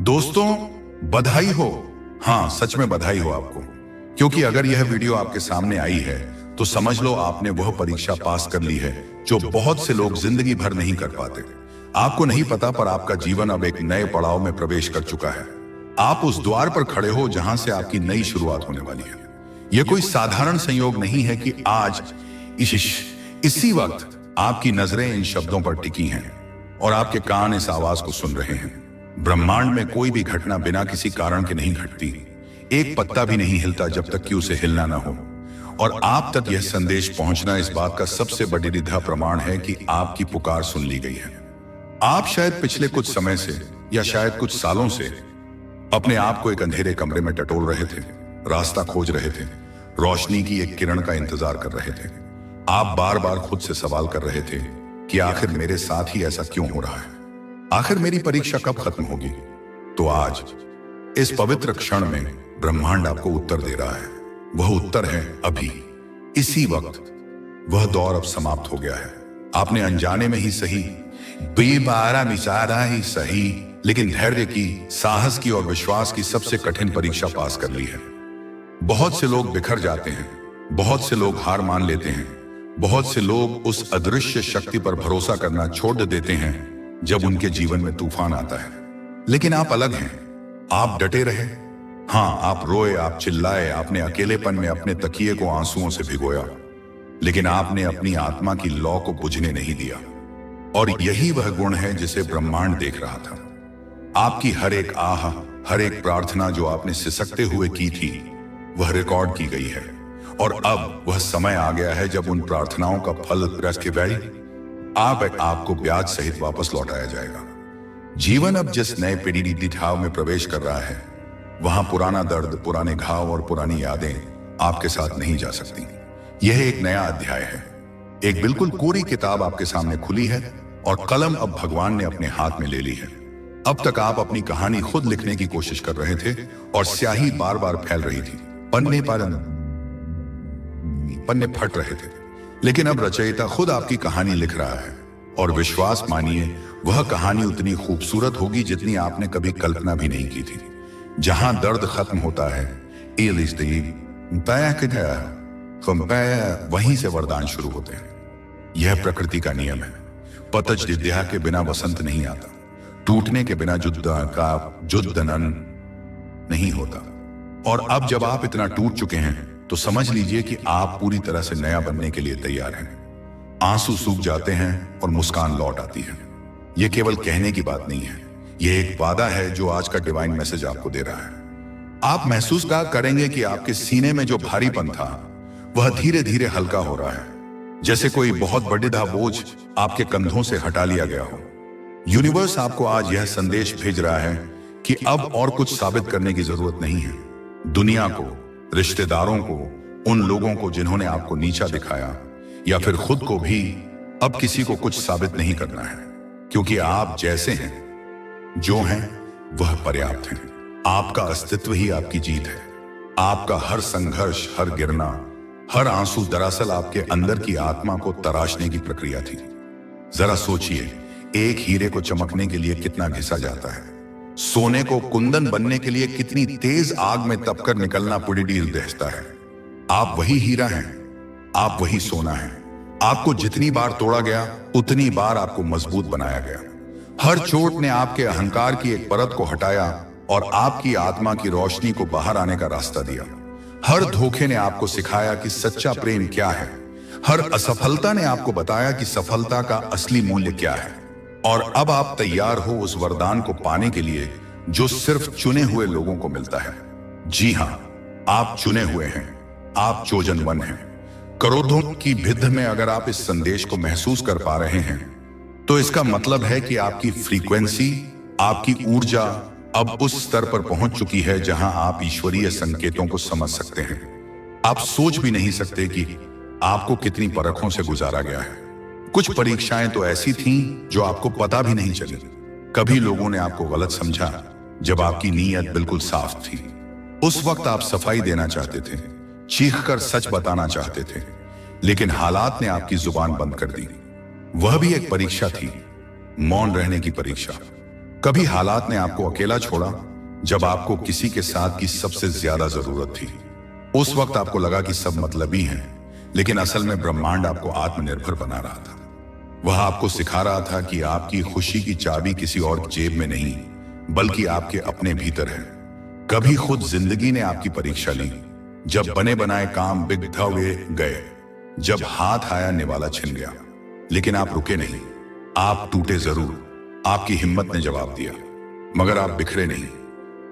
दोस्तों, बधाई हो। हाँ, सच में बधाई हो आपको, क्योंकि अगर यह वीडियो आपके सामने आई है तो समझ लो आपने वह परीक्षा पास कर ली है जो बहुत से लोग जिंदगी भर नहीं कर पाते। आपको नहीं पता, पर आपका जीवन अब एक नए पड़ाव में प्रवेश कर चुका है। आप उस द्वार पर खड़े हो जहां से आपकी नई शुरुआत होने वाली है। यह कोई साधारण संयोग नहीं है कि आज इसी वक्त आपकी नजरें इन शब्दों पर टिकी हैं और आपके कान इस आवाज को सुन रहे हैं। ब्रह्मांड में कोई भी घटना बिना किसी कारण के नहीं घटती। एक पत्ता भी नहीं हिलता जब तक कि उसे हिलना ना हो। और आप तक यह संदेश पहुंचना इस बात का सबसे बड़ा प्रमाण है कि आपकी पुकार सुन ली गई है। आप शायद पिछले कुछ समय से या शायद कुछ सालों से अपने आप को एक अंधेरे कमरे में टटोल रहे थे, रास्ता खोज रहे थे, रोशनी की एक किरण का इंतजार कर रहे थे। आप बार बार खुद से सवाल कर रहे थे कि आखिर मेरे साथ ही ऐसा क्यों हो रहा है, आखिर मेरी परीक्षा कब खत्म होगी। तो आज इस पवित्र क्षण में ब्रह्मांड आपको उत्तर दे रहा है। वह उत्तर है अभी, इसी वक्त। वह दौर अब समाप्त हो गया है। आपने अनजाने में ही सही, बेबारा मिसारा ही सही, लेकिन धैर्य की, साहस की और विश्वास की सबसे कठिन परीक्षा पास कर ली है। बहुत से लोग बिखर जाते हैं, बहुत से लोग हार मान लेते हैं, बहुत से लोग उस अदृश्य शक्ति पर भरोसा करना छोड़ देते हैं जब उनके जीवन में तूफान आता है। लेकिन आप अलग हैं। आप डटे रहे। हाँ, आप रोए, आप चिल्लाए, आपने अकेलेपन में अपने तकिए को आंसुओं से भिगोया, लेकिन आपने अपनी आत्मा की लौ को बुझने नहीं दिया। और यही वह गुण है जिसे ब्रह्मांड देख रहा था। आपकी हर एक आह, हर एक प्रार्थना जो आपने सिसकते हुए की थी, वह रिकॉर्ड की गई है। और अब वह समय आ गया है जब उन प्रार्थनाओं का फल आपको ब्याज सहित वापस लौटाया जाएगा। जीवन अब जिस नए पीढ़ी दिठाव में प्रवेश कर रहा है, वहां पुराना दर्द, पुराने घाव और पुरानी यादें आपके साथ नहीं जा सकती। यह एक नया अध्याय है। एक बिल्कुल कोरी किताब आपके सामने खुली है और कलम अब भगवान ने अपने हाथ में ले ली है। अब तक आप अपनी कहानी खुद लिखने की कोशिश कर रहे थे और स्याही बार बार फैल रही थी, पन्ने फट रहे थे। लेकिन अब रचयिता खुद आपकी कहानी लिख रहा है। और विश्वास मानिए, वह कहानी उतनी खूबसूरत होगी जितनी आपने कभी कल्पना भी नहीं की थी। जहां दर्द खत्म होता है, वहीं से वरदान शुरू होते हैं। यह प्रकृति का नियम है। पतझ विद्या के बिना वसंत नहीं आता। टूटने के बिना जुद्धनन नहीं होता। और अब जब आप इतना टूट चुके हैं तो समझ लीजिए कि आप पूरी तरह से नया बनने के लिए तैयार हैं। आंसू सूख जाते हैं और मुस्कान लौट आती है। यह केवल कहने की बात नहीं है, यह एक वादा है जो आज का डिवाइन मैसेज आपको दे रहा है। आप महसूस करेंगे कि आपके सीने में जो भारीपन था वह धीरे धीरे हल्का हो रहा है, जैसे कोई बहुत बड़ा बोझ आपके कंधों से हटा लिया गया हो। यूनिवर्स आपको आज यह संदेश भेज रहा है कि अब और कुछ साबित करने की जरूरत नहीं है। दुनिया को, रिश्तेदारों को, उन लोगों को जिन्होंने आपको नीचा दिखाया, या फिर खुद को भी अब किसी को कुछ साबित नहीं करना है, क्योंकि आप जैसे हैं, जो हैं, वह पर्याप्त हैं। आपका अस्तित्व ही आपकी जीत है। आपका हर संघर्ष, हर गिरना, हर आंसू दरअसल आपके अंदर की आत्मा को तराशने की प्रक्रिया थी। जरा सोचिए, एक हीरे को चमकने के लिए कितना घिसा जाता है। सोने को कुंदन बनने के लिए कितनी तेज आग में तपकर निकलना दहता है। आप वही हीरा हैं, आप वही सोना हैं। आपको जितनी बार तोड़ा गया, उतनी बार आपको मजबूत बनाया गया। हर चोट ने आपके अहंकार की एक परत को हटाया और आपकी आत्मा की रोशनी को बाहर आने का रास्ता दिया। हर धोखे ने आपको सिखाया कि सच्चा प्रेम क्या है। हर असफलता ने आपको बताया कि सफलता का असली मूल्य क्या है। और अब आप तैयार हो उस वरदान को पाने के लिए जो सिर्फ चुने हुए लोगों को मिलता है। जी हां, आप चुने हुए हैं, आप चोजन वन हैं। करोड़ों की भिद्ध में अगर आप इस संदेश को महसूस कर पा रहे हैं, तो इसका मतलब है कि आपकी फ्रीक्वेंसी, आपकी ऊर्जा अब उस स्तर पर पहुंच चुकी है जहां आप ईश्वरीय संकेतों को समझ सकते हैं। आप सोच भी नहीं सकते कि आपको कितनी परखों से गुजारा गया है। कुछ परीक्षाएं तो ऐसी थीं जो आपको पता भी नहीं चली। कभी लोगों ने आपको गलत समझा जब आपकी नीयत बिल्कुल साफ थी। उस वक्त आप सफाई देना चाहते थे, चीखकर सच बताना चाहते थे, लेकिन हालात ने आपकी जुबान बंद कर दी। वह भी एक परीक्षा थी, मौन रहने की परीक्षा। कभी हालात ने आपको अकेला छोड़ा जब आपको किसी के साथ की सबसे ज्यादा जरूरत थी। उस वक्त आपको लगा कि सब मतलबी हैं, लेकिन असल में ब्रह्मांड आपको आत्मनिर्भर बना रहा था। वह आपको सिखा रहा था कि आपकी खुशी की चाबी किसी और की जेब में नहीं, बल्कि आपके अपने भीतर है। कभी खुद जिंदगी ने आपकी परीक्षा ली, जब बने बनाए काम बिगड़ गए, जब हाथ आया निवाला छिन गया, लेकिन आप रुके नहीं। आप टूटे जरूर, आपकी हिम्मत ने जवाब दिया, मगर आप बिखरे नहीं।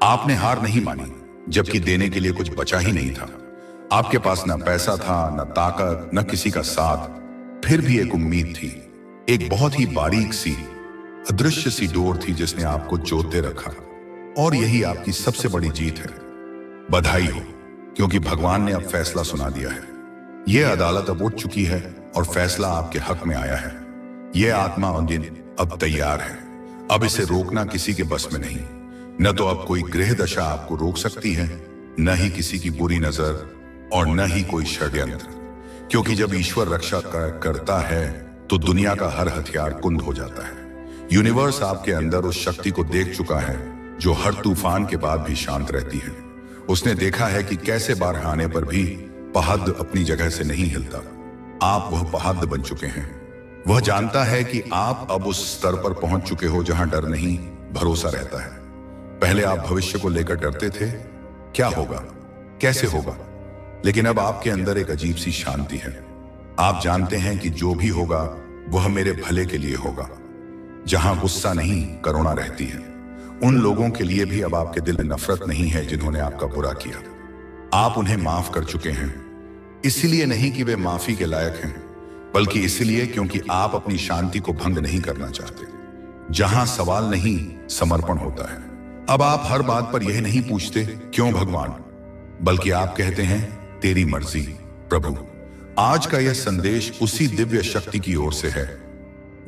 आपने हार नहीं मानी, जबकि देने के लिए कुछ बचा ही नहीं था। आपके पास न पैसा था, न ताकत, न किसी का साथ, फिर भी एक उम्मीद थी, एक बहुत ही बारीक सी अदृश्य सी डोर थी जिसने आपको जोते रखा। और यही आपकी सबसे बड़ी जीत है। बधाई हो, क्योंकि भगवान ने अब फैसला सुना दिया है। यह अदालत अब उठ चुकी है और फैसला आपके हक में आया है। यह आत्मा और दिन अब तैयार है। अब इसे रोकना किसी के बस में नहीं। न तो अब कोई ग्रह दशा आपको रोक सकती है, न ही किसी की बुरी नजर, और न ही कोई षड्यंत्र। क्योंकि जब ईश्वर रक्षा करता है तो दुनिया का हर हथियार कुंद हो जाता है। यूनिवर्स आपके अंदर उस शक्ति को देख चुका है जो हर तूफान के बाद भी शांत रहती है। उसने देखा है कि कैसे बाढ़ आने पर भी पहाड़ अपनी जगह से नहीं हिलता। आप वह पहाड़ बन चुके हैं। वह जानता है कि आप अब उस स्तर पर पहुंच चुके हो जहां डर नहीं, भरोसा रहता है। पहले आप भविष्य को लेकर डरते थे, क्या होगा, कैसे होगा, लेकिन अब आपके अंदर एक अजीब सी शांति है। आप जानते हैं कि जो भी होगा वह मेरे भले के लिए होगा। जहां गुस्सा नहीं, करुणा रहती है। उन लोगों के लिए भी अब आपके दिल में नफरत नहीं है जिन्होंने आपका बुरा किया। आप उन्हें माफ कर चुके हैं, इसलिए नहीं कि वे माफी के लायक हैं, बल्कि इसलिए क्योंकि आप अपनी शांति को भंग नहीं करना चाहते। जहां सवाल नहीं, समर्पण होता है। अब आप हर बात पर यह नहीं पूछते क्यों भगवान, बल्कि आप कहते हैं तेरी मर्जी प्रभु। आज का यह संदेश उसी दिव्य शक्ति की ओर से है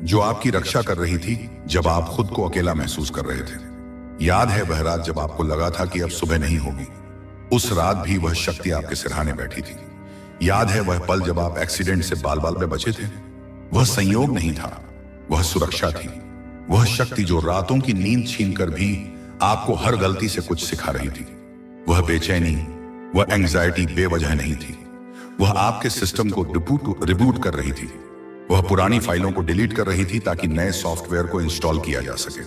जो आपकी रक्षा कर रही थी जब आप खुद को अकेला महसूस कर रहे थे। याद है वह रात जब आपको लगा था कि अब सुबह नहीं होगी? उस रात भी वह शक्ति आपके सिरहाने बैठी थी। याद है वह पल जब आप एक्सीडेंट से बाल बाल में बचे थे? वह संयोग नहीं था, वह सुरक्षा थी। वह शक्ति जो रातों की नींद छीनकर भी आपको हर गलती से कुछ सिखा रही थी। वह बेचैनी, वह एंग्जाइटी बेवजह नहीं थी। वह आपके सिस्टम को रिबूट कर रही थी। वह पुरानी फाइलों को डिलीट कर रही थी ताकि नए सॉफ्टवेयर को इंस्टॉल किया जा सके।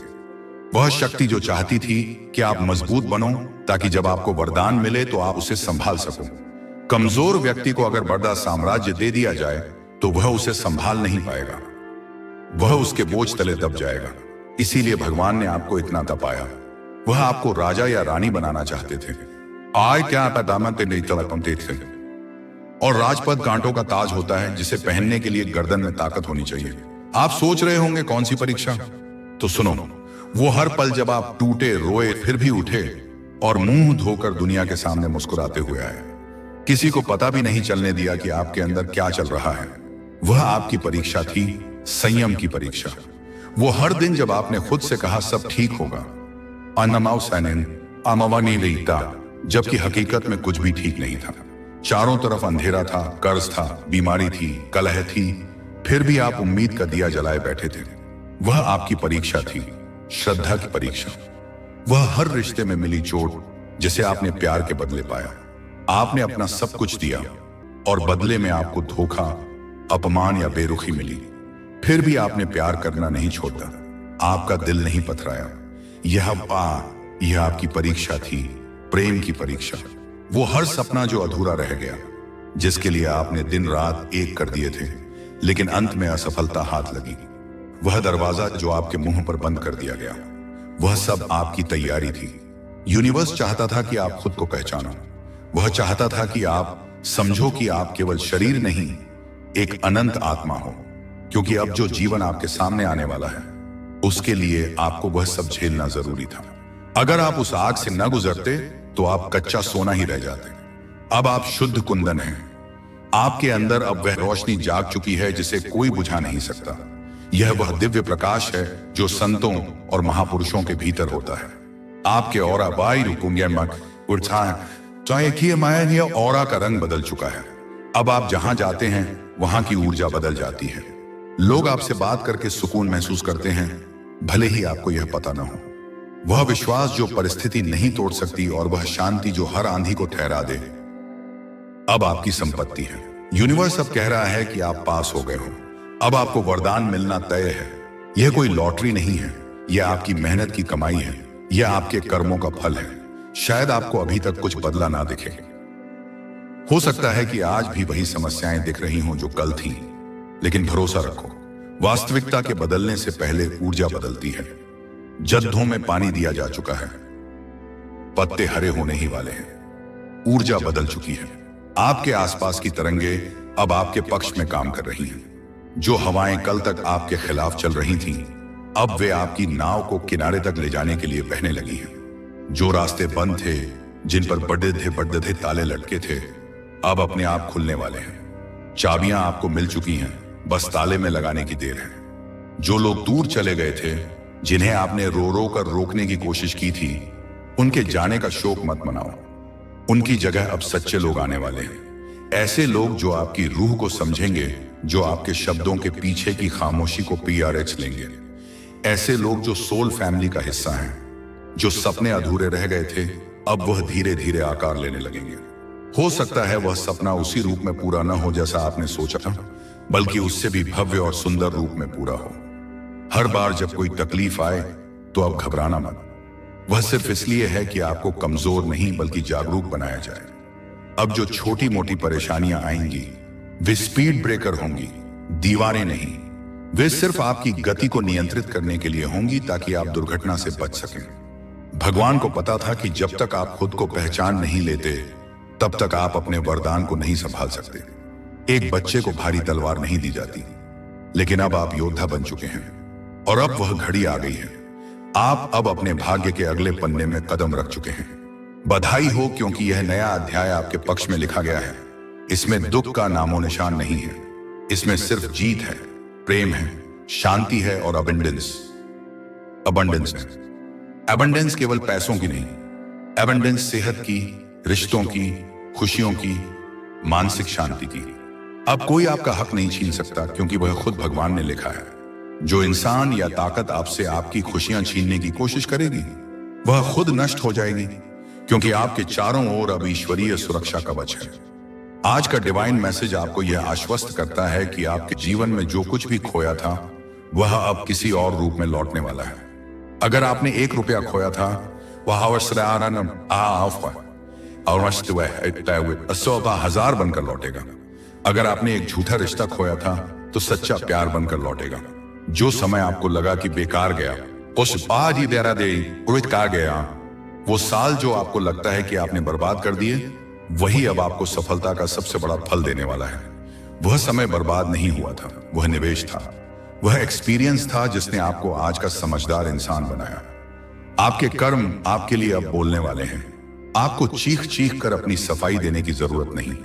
वह शक्ति जो चाहती थी कि आप मजबूत बनो ताकि जब आपको वरदान मिले तो आप उसे संभाल सको। कमजोर व्यक्ति को अगर बड़ा साम्राज्य दे दिया जाए तो वह उसे संभाल नहीं पाएगा, वह उसके बोझ तले दब जाएगा। इसीलिए भगवान ने आपको इतना तपाया। वह आपको राजा या रानी बनाना चाहते थे। आय क्या दामन नहीं तलपते थे। और राजपद कांटों का ताज होता है जिसे पहनने के लिए गर्दन में ताकत होनी चाहिए। आप सोच रहे होंगे कौन सी परीक्षा? तो सुनो, वो हर पल जब आप टूटे, रोए, फिर भी उठे और मुंह धोकर दुनिया के सामने मुस्कुराते हुए आए। किसी को पता भी नहीं चलने दिया कि आपके अंदर क्या चल रहा है। वह आपकी परीक्षा थी, संयम की परीक्षा। वो हर दिन जब आपने खुद से कहा सब ठीक होगा, जबकि हकीकत में कुछ भी ठीक नहीं था। चारों तरफ अंधेरा था, कर्ज था, बीमारी थी, कलह थी, फिर भी आप उम्मीद का दिया जलाए बैठे थे। वह आपकी परीक्षा थी, श्रद्धा की परीक्षा। वह हर रिश्ते में मिली चोट जिसे आपने प्यार के बदले पाया। आपने अपना सब कुछ दिया और बदले में आपको धोखा, अपमान या बेरुखी मिली। फिर भी आपने प्यार करना नहीं छोड़ा। आपका दिल नहीं पथराया। यह आपकी परीक्षा थी, प्रेम की परीक्षा। वो हर सपना जो अधूरा रह गया, जिसके लिए आपने दिन रात एक कर दिए थे, लेकिन अंत में असफलता हाथ लगी। वह दरवाजा जो आपके मुंह पर बंद कर दिया गया, वह सब आपकी तैयारी थी। यूनिवर्स चाहता था कि आप खुद को पहचानो। वह चाहता था कि आप समझो कि आप केवल शरीर नहीं, एक अनंत आत्मा हो। क्योंकि अब जो जीवन आपके सामने आने वाला है, उसके लिए आपको वह सब झेलना जरूरी था। अगर आप उस आग से न गुजरते तो आप कच्चा सोना ही रह जाते। अब आप शुद्ध कुंदन हैं। आपके अंदर अब वह रोशनी जाग चुकी है जिसे कोई बुझा नहीं सकता। यह वह दिव्य प्रकाश है जो संतों और महापुरुषों के भीतर होता है। आपके ऑरा ऑरा का रंग बदल चुका है। अब आप जहां जाते हैं वहां की ऊर्जा बदल जाती है। लोग आपसे बात करके सुकून महसूस करते हैं, भले ही आपको यह पता न हो। वह विश्वास जो परिस्थिति नहीं तोड़ सकती और वह शांति जो हर आंधी को ठहरा दे अब आपकी संपत्ति है। यूनिवर्स अब कह रहा है कि आप पास हो गए हो। अब आपको वरदान मिलना तय है। यह कोई लॉटरी नहीं है, यह आपकी मेहनत की कमाई है, यह आपके कर्मों का फल है। शायद आपको अभी तक कुछ बदला ना दिखे। हो सकता है कि आज भी वही समस्याएं दिख रही हों जो कल थीं, लेकिन भरोसा रखो, वास्तविकता के बदलने से पहले ऊर्जा बदलती है। जद्दों में पानी दिया जा चुका है, पत्ते हरे होने ही वाले हैं। ऊर्जा बदल चुकी है। आपके आसपास की तरंगे अब आपके पक्ष में काम कर रही हैं। जो हवाएं कल तक आपके खिलाफ चल रही थीं, अब वे आपकी नाव को किनारे तक ले जाने के लिए बहने लगी हैं। जो रास्ते बंद थे, जिन पर बड़े थे ताले लटके थे, अब अपने आप खुलने वाले हैं। चाबियां आपको मिल चुकी हैं, बस ताले में लगाने की देर है। जो लोग दूर चले गए थे, जिन्हें आपने रो रो कर रोकने की कोशिश की थी, उनके जाने का शोक मत मनाओ। उनकी जगह अब सच्चे लोग आने वाले हैं। ऐसे लोग जो आपकी रूह को समझेंगे, जो आपके शब्दों के पीछे की खामोशी को PRH लेंगे। ऐसे लोग जो सोल फैमिली का हिस्सा हैं। जो सपने अधूरे रह गए थे, अब वह धीरे धीरे आकार लेने लगेंगे। हो सकता है वह सपना उसी रूप में पूरा न हो जैसा आपने सोचा था, बल्कि उससे भी भव्य और सुंदर रूप में पूरा हो। हर बार जब कोई तकलीफ आए तो अब घबराना मत। वह सिर्फ इसलिए है कि आपको कमजोर नहीं बल्कि जागरूक बनाया जाए। अब जो छोटी मोटी परेशानियां आएंगी, वे स्पीड ब्रेकर होंगी, दीवारें नहीं। वे सिर्फ आपकी गति को नियंत्रित करने के लिए होंगी ताकि आप दुर्घटना से बच सकें। भगवान को पता था कि जब तक आप खुद को पहचान नहीं लेते, तब तक आप अपने वरदान को नहीं संभाल सकते। एक बच्चे को भारी तलवार नहीं दी जाती, लेकिन अब आप योद्धा बन चुके हैं और अब वह घड़ी आ गई है। आप अब अपने भाग्य के अगले पन्ने में कदम रख चुके हैं। बधाई हो, क्योंकि यह नया अध्याय आपके पक्ष में लिखा गया है। इसमें दुख का नामो निशान नहीं है। इसमें सिर्फ जीत है, प्रेम है, शांति है और अबंडेंस है। अबंडेंस केवल पैसों की नहीं, अबंडेंस सेहत की, रिश्तों की, खुशियों की, मानसिक शांति की। अब कोई आपका हक नहीं छीन सकता, क्योंकि वह खुद भगवान ने लिखा है। जो इंसान या ताकत आपसे आपकी खुशियां छीनने की कोशिश करेगी, वह खुद नष्ट हो जाएगी, क्योंकि आपके चारों ओर अब ईश्वरीय सुरक्षा कवच है। आज का डिवाइन मैसेज आपको यह आश्वस्त करता है कि आपके जीवन में जो कुछ भी खोया था, वह अब किसी और रूप में लौटने वाला है। अगर आपने 1 रुपया खोया था, वह 1000 बनकर लौटेगा। अगर आपने एक झूठा रिश्ता खोया था, तो सच्चा प्यार बनकर लौटेगा। जो समय आपको लगा कि बेकार गया, उस आज ही देरा दे उड़ित का गया। वो साल जो आपको लगता है कि आपने बर्बाद कर दिए, वही अब आपको सफलता का सबसे बड़ा फल देने वाला है। वह समय बर्बाद नहीं हुआ था, वह निवेश था। वह एक्सपीरियंस था जिसने आपको आज का समझदार इंसान बनाया। आपके कर्म आपके लिए अब बोलने वाले हैं। आपको चीख चीख कर अपनी सफाई देने की जरूरत नहीं।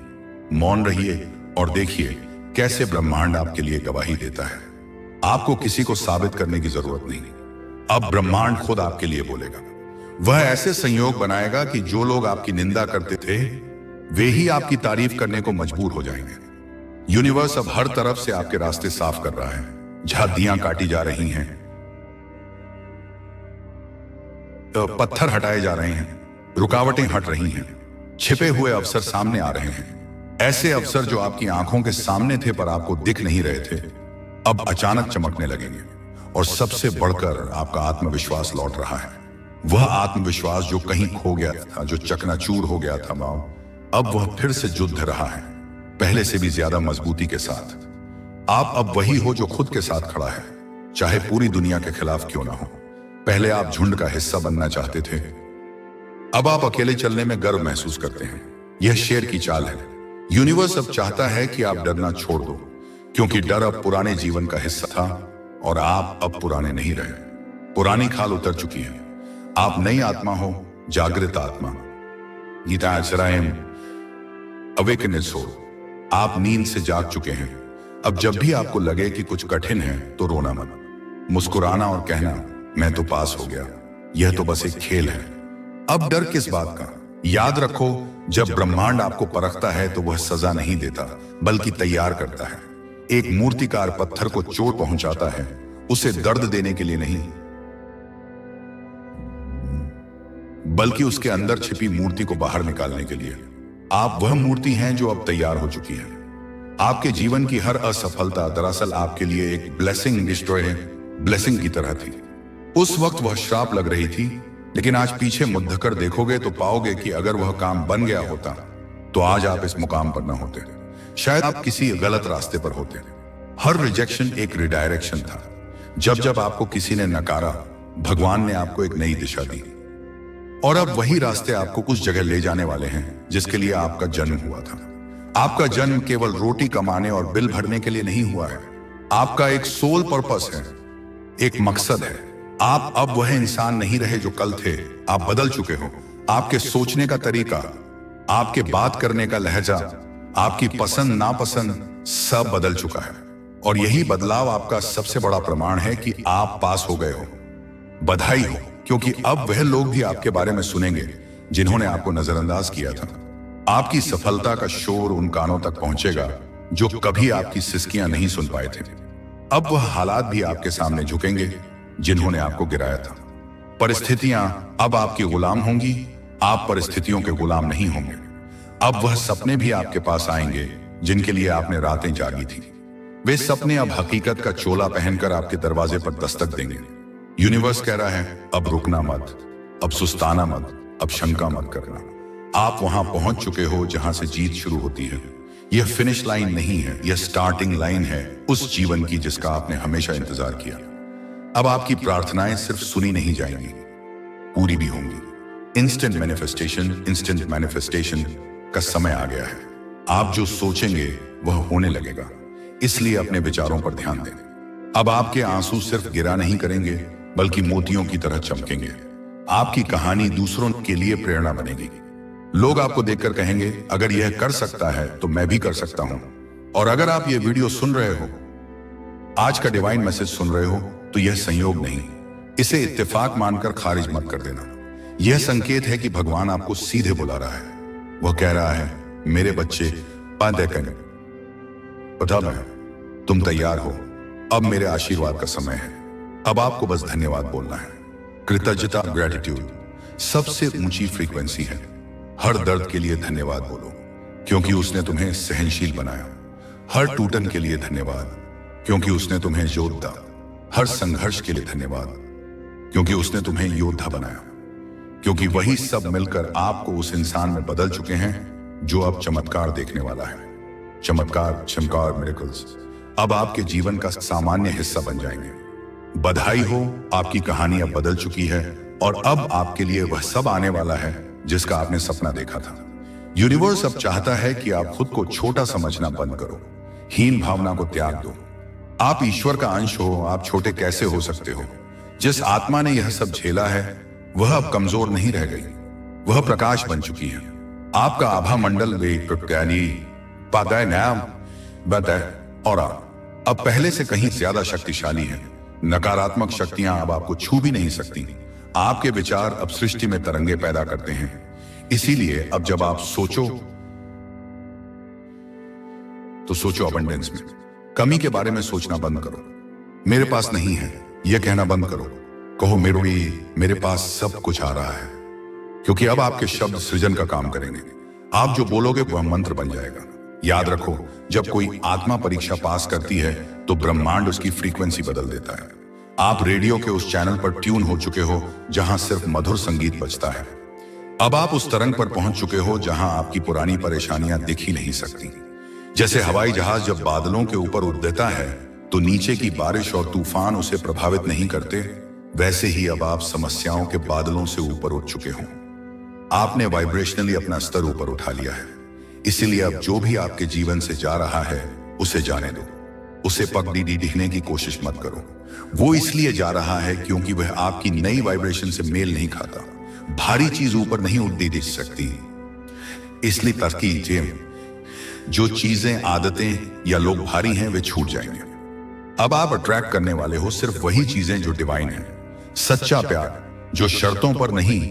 मौन रहिए और देखिए कैसे ब्रह्मांड आपके लिए गवाही देता है। आपको किसी को साबित करने की जरूरत नहीं। अब ब्रह्मांड खुद आपके लिए बोलेगा। वह ऐसे संयोग बनाएगा कि जो लोग आपकी निंदा करते थे, वे ही आपकी तारीफ करने को मजबूर हो जाएंगे। यूनिवर्स अब हर तरफ से आपके रास्ते साफ कर रहा है। जहां दियां काटी जा रही हैं, पत्थर हटाए जा रहे हैं, रुकावटें हट रही हैं, छिपे हुए अवसर सामने आ रहे हैं। ऐसे अवसर जो आपकी आंखों के सामने थे पर आपको दिख नहीं रहे थे, अब अचानक चमकने लगेंगे। और सबसे बढ़कर आपका आत्मविश्वास लौट रहा है। वह आत्मविश्वास जो कहीं खो गया था, जो चकनाचूर हो गया था, अब वह फिर से जुड़ रहा है, पहले से भी ज्यादा मजबूती के साथ। आप अब वही हो जो खुद के साथ खड़ा है, चाहे पूरी दुनिया के खिलाफ क्यों ना हो। पहले आप झुंड का हिस्सा बनना चाहते थे, अब आप अकेले चलने में गर्व महसूस करते हैं। यह शेर की चाल है। यूनिवर्स अब चाहता है कि आप डरना छोड़ दो, क्योंकि डर अब पुराने जीवन का हिस्सा था और आप अब पुराने नहीं रहे। पुरानी खाल उतर चुकी है। आप नई आत्मा हो, जागृत आत्मा। गीता आचरायम अवेकनेस हो। आप नींद से जाग चुके हैं। अब जब भी आपको लगे कि कुछ कठिन है, तो रोना मत। मुस्कुराना और कहना, मैं तो पास हो गया, यह तो बस एक खेल है। अब डर किस बात का? याद रखो, जब ब्रह्मांड आपको परखता है तो वह सजा नहीं देता, बल्कि तैयार करता है। एक मूर्तिकार पत्थर को चोट पहुंचाता है, उसे दर्द देने के लिए नहीं, बल्कि उसके अंदर छिपी मूर्ति को बाहर निकालने के लिए। आप वह मूर्ति हैं जो अब तैयार हो चुकी है। आपके जीवन की हर असफलता दरअसल आपके लिए एक ब्लेसिंग की तरह थी। उस वक्त वह श्राप लग रही थी, लेकिन आज पीछे मुड़कर देखोगे तो पाओगे कि अगर वह काम बन गया होता तो आज आप इस मुकाम पर न होते। शायद आप किसी गलत रास्ते पर होते। हर रिजेक्शन एक रिडायरेक्शन था। जब जब आपको किसी ने नकारा, भगवान ने आपको एक नई दिशा दी। और अब वही रास्ते आपको कुछ जगह ले जाने वाले हैं जिसके लिए आपका जन्म हुआ था। आपका जन्म केवल रोटी कमाने और बिल भरने के लिए नहीं हुआ है। आपका एक सोल पर्पस है, एक मकसद है। आप अब वह इंसान नहीं रहे जो कल थे। आप बदल चुके हो। आपके सोचने का तरीका, आपके बात करने का लहजा, आपकी पसंद नापसंद सब बदल चुका है। और यही बदलाव आपका सबसे बड़ा प्रमाण है कि आप पास हो गए हो। बधाई हो, क्योंकि अब वह लोग भी आपके बारे में सुनेंगे जिन्होंने आपको नजरअंदाज किया था। आपकी सफलता का शोर उन कानों तक पहुंचेगा जो कभी आपकी सिसकियां नहीं सुन पाए थे। अब वह हालात भी आपके सामने झुकेंगे जिन्होंने आपको गिराया था। परिस्थितियां अब आपकी गुलाम होंगी, आप परिस्थितियों के गुलाम नहीं होंगे। अब वह सपने भी आपके पास आएंगे जिनके लिए आपने रातें जागी थी। वे सपने अब हकीकत का चोला पहनकर आपके दरवाजे पर दस्तक देंगे। यूनिवर्स कह रहा है, अब रुकना मत, अब सुस्ताना मत, अब शंका मत करना। आप वहां पहुंच चुके हो जहां से जीत शुरू होती है। यह फिनिश लाइन नहीं है, यह स्टार्टिंग लाइन है उस जीवन की जिसका आपने हमेशा इंतजार किया। अब आपकी प्रार्थनाएं सिर्फ सुनी नहीं जाएंगी, पूरी भी होंगी। इंस्टेंट मैनिफेस्टेशन का समय आ गया है। आप जो सोचेंगे वह होने लगेगा, इसलिए अपने विचारों पर ध्यान दें। अब आपके आंसू सिर्फ गिरा नहीं करेंगे, बल्कि मोतियों की तरह चमकेंगे। आपकी कहानी दूसरों के लिए प्रेरणा बनेगी। लोग आपको देखकर कहेंगे, अगर यह कर सकता है तो मैं भी कर सकता हूं। और अगर आप यह वीडियो सुन रहे हो, आज का डिवाइन मैसेज सुन रहे हो, तो यह संयोग नहीं, इसे इत्तेफाक मानकर खारिज मत कर देना। यह संकेत है कि भगवान आपको सीधे बुला रहा है। वह कह रहा है, मेरे बच्चे तुम तैयार हो। अब मेरे आशीर्वाद का समय है। अब आपको बस धन्यवाद बोलना है। कृतज्ञता, ग्रेटिट्यूड सबसे ऊंची फ्रीक्वेंसी है। हर दर्द के लिए धन्यवाद बोलो, क्योंकि उसने तुम्हें सहनशील बनाया। हर टूटन के लिए धन्यवाद, क्योंकि उसने तुम्हें योद्धा। हर संघर्ष के लिए धन्यवाद, क्योंकि उसने तुम्हें योद्धा बनाया। क्योंकि वही सब मिलकर आपको उस इंसान में बदल चुके हैं जो अब चमत्कार देखने वाला है। चमत्कार मिरेकल्स अब आपके जीवन का सामान्य हिस्सा बन जाएंगे। बधाई हो, आपकी कहानी अब बदल चुकी है और अब आपके लिए वह सब आने वाला है जिसका आपने सपना देखा था। यूनिवर्स अब चाहता है कि आप खुद को छोटा समझना बंद करो, हीन भावना को त्याग दो। आप ईश्वर का अंश हो, आप छोटे कैसे हो सकते हो? जिस आत्मा ने यह सब झेला है वह अब कमजोर नहीं रह गई, वह प्रकाश बन चुकी है। आपका आभा मंडल और अब पहले से कहीं ज्यादा शक्तिशाली है। नकारात्मक शक्तियां अब आपको छू भी नहीं सकती। आपके विचार अब सृष्टि में तरंगे पैदा करते हैं। इसीलिए अब जब आप सोचो तो सोचो अबंडेंस में। कमी के बारे में सोचना बंद करो। मेरे पास नहीं है यह कहना बंद करो। कहो, मेरे पास सब कुछ आ रहा है। क्योंकि अब आपके शब्द सृजन का काम करेंगे। आप जो बोलोगे वह मंत्र बन जाएगा। याद रखो, जब कोई आत्मा परीक्षा पास करती है तो ब्रह्मांड उसकी फ्रीक्वेंसी बदल देता है। आप रेडियो के उस चैनल पर ट्यून हो चुके हो जहां सिर्फ मधुर संगीत बजता है। अब आप उस तरंग पर पहुंच चुके हो जहां आपकी पुरानी परेशानियां दिख ही नहीं सकती। जैसे हवाई जहाज जब बादलों के ऊपर उड़ देता है तो नीचे की बारिश और तूफान उसे प्रभावित नहीं करते, वैसे ही अब आप समस्याओं के बादलों से ऊपर उठ चुके हो। आपने वाइब्रेशनली अपना स्तर ऊपर उठा लिया है। इसीलिए अब जो भी आपके जीवन से जा रहा है उसे जाने दो। उसे पगडीडी दिखने की कोशिश मत करो। वो इसलिए जा रहा है क्योंकि वह आपकी नई वाइब्रेशन से मेल नहीं खाता। भारी चीज ऊपर नहीं उड़ती दिख सकती, इसलिए तरकीब जो चीजें, आदतें या लोग भारी हैं वे छूट जाएंगे। अब आप अट्रैक्ट करने वाले हो सिर्फ वही चीजें जो डिवाइन है। सच्चा प्यार जो शर्तों पर नहीं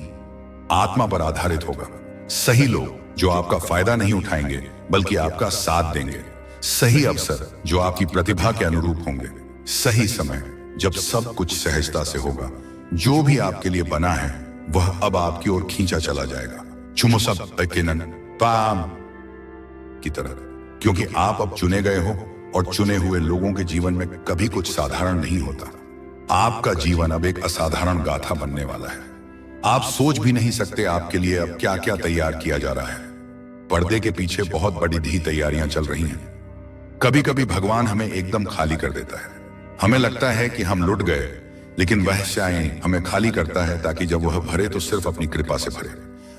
आत्मा पर आधारित होगा। सही लोग जो आपका फायदा नहीं उठाएंगे बल्कि आपका साथ देंगे। सही अवसर जो आपकी प्रतिभा के अनुरूप होंगे। सही समय जब सब कुछ सहजता से होगा। जो भी आपके लिए बना है वह अब आपकी ओर खींचा चला जाएगा, चुमुसब अकिनन पाम की तरह, क्योंकि आप अब चुने गए हो और चुने हुए लोगों के जीवन में कभी कुछ साधारण नहीं होता। आपका जीवन अब एक असाधारण गाथा बनने वाला है। आप सोच भी नहीं सकते आपके लिए अब क्या क्या तैयार किया जा रहा है। पर्दे के पीछे बहुत बड़ी तैयारियां चल रही हैं। कभी कभी भगवान हमें एकदम खाली कर देता है। हमें लगता है कि हम लुट गए, लेकिन वह शायद हमें खाली करता है ताकि जब वह भरे तो सिर्फ अपनी कृपा से भरे।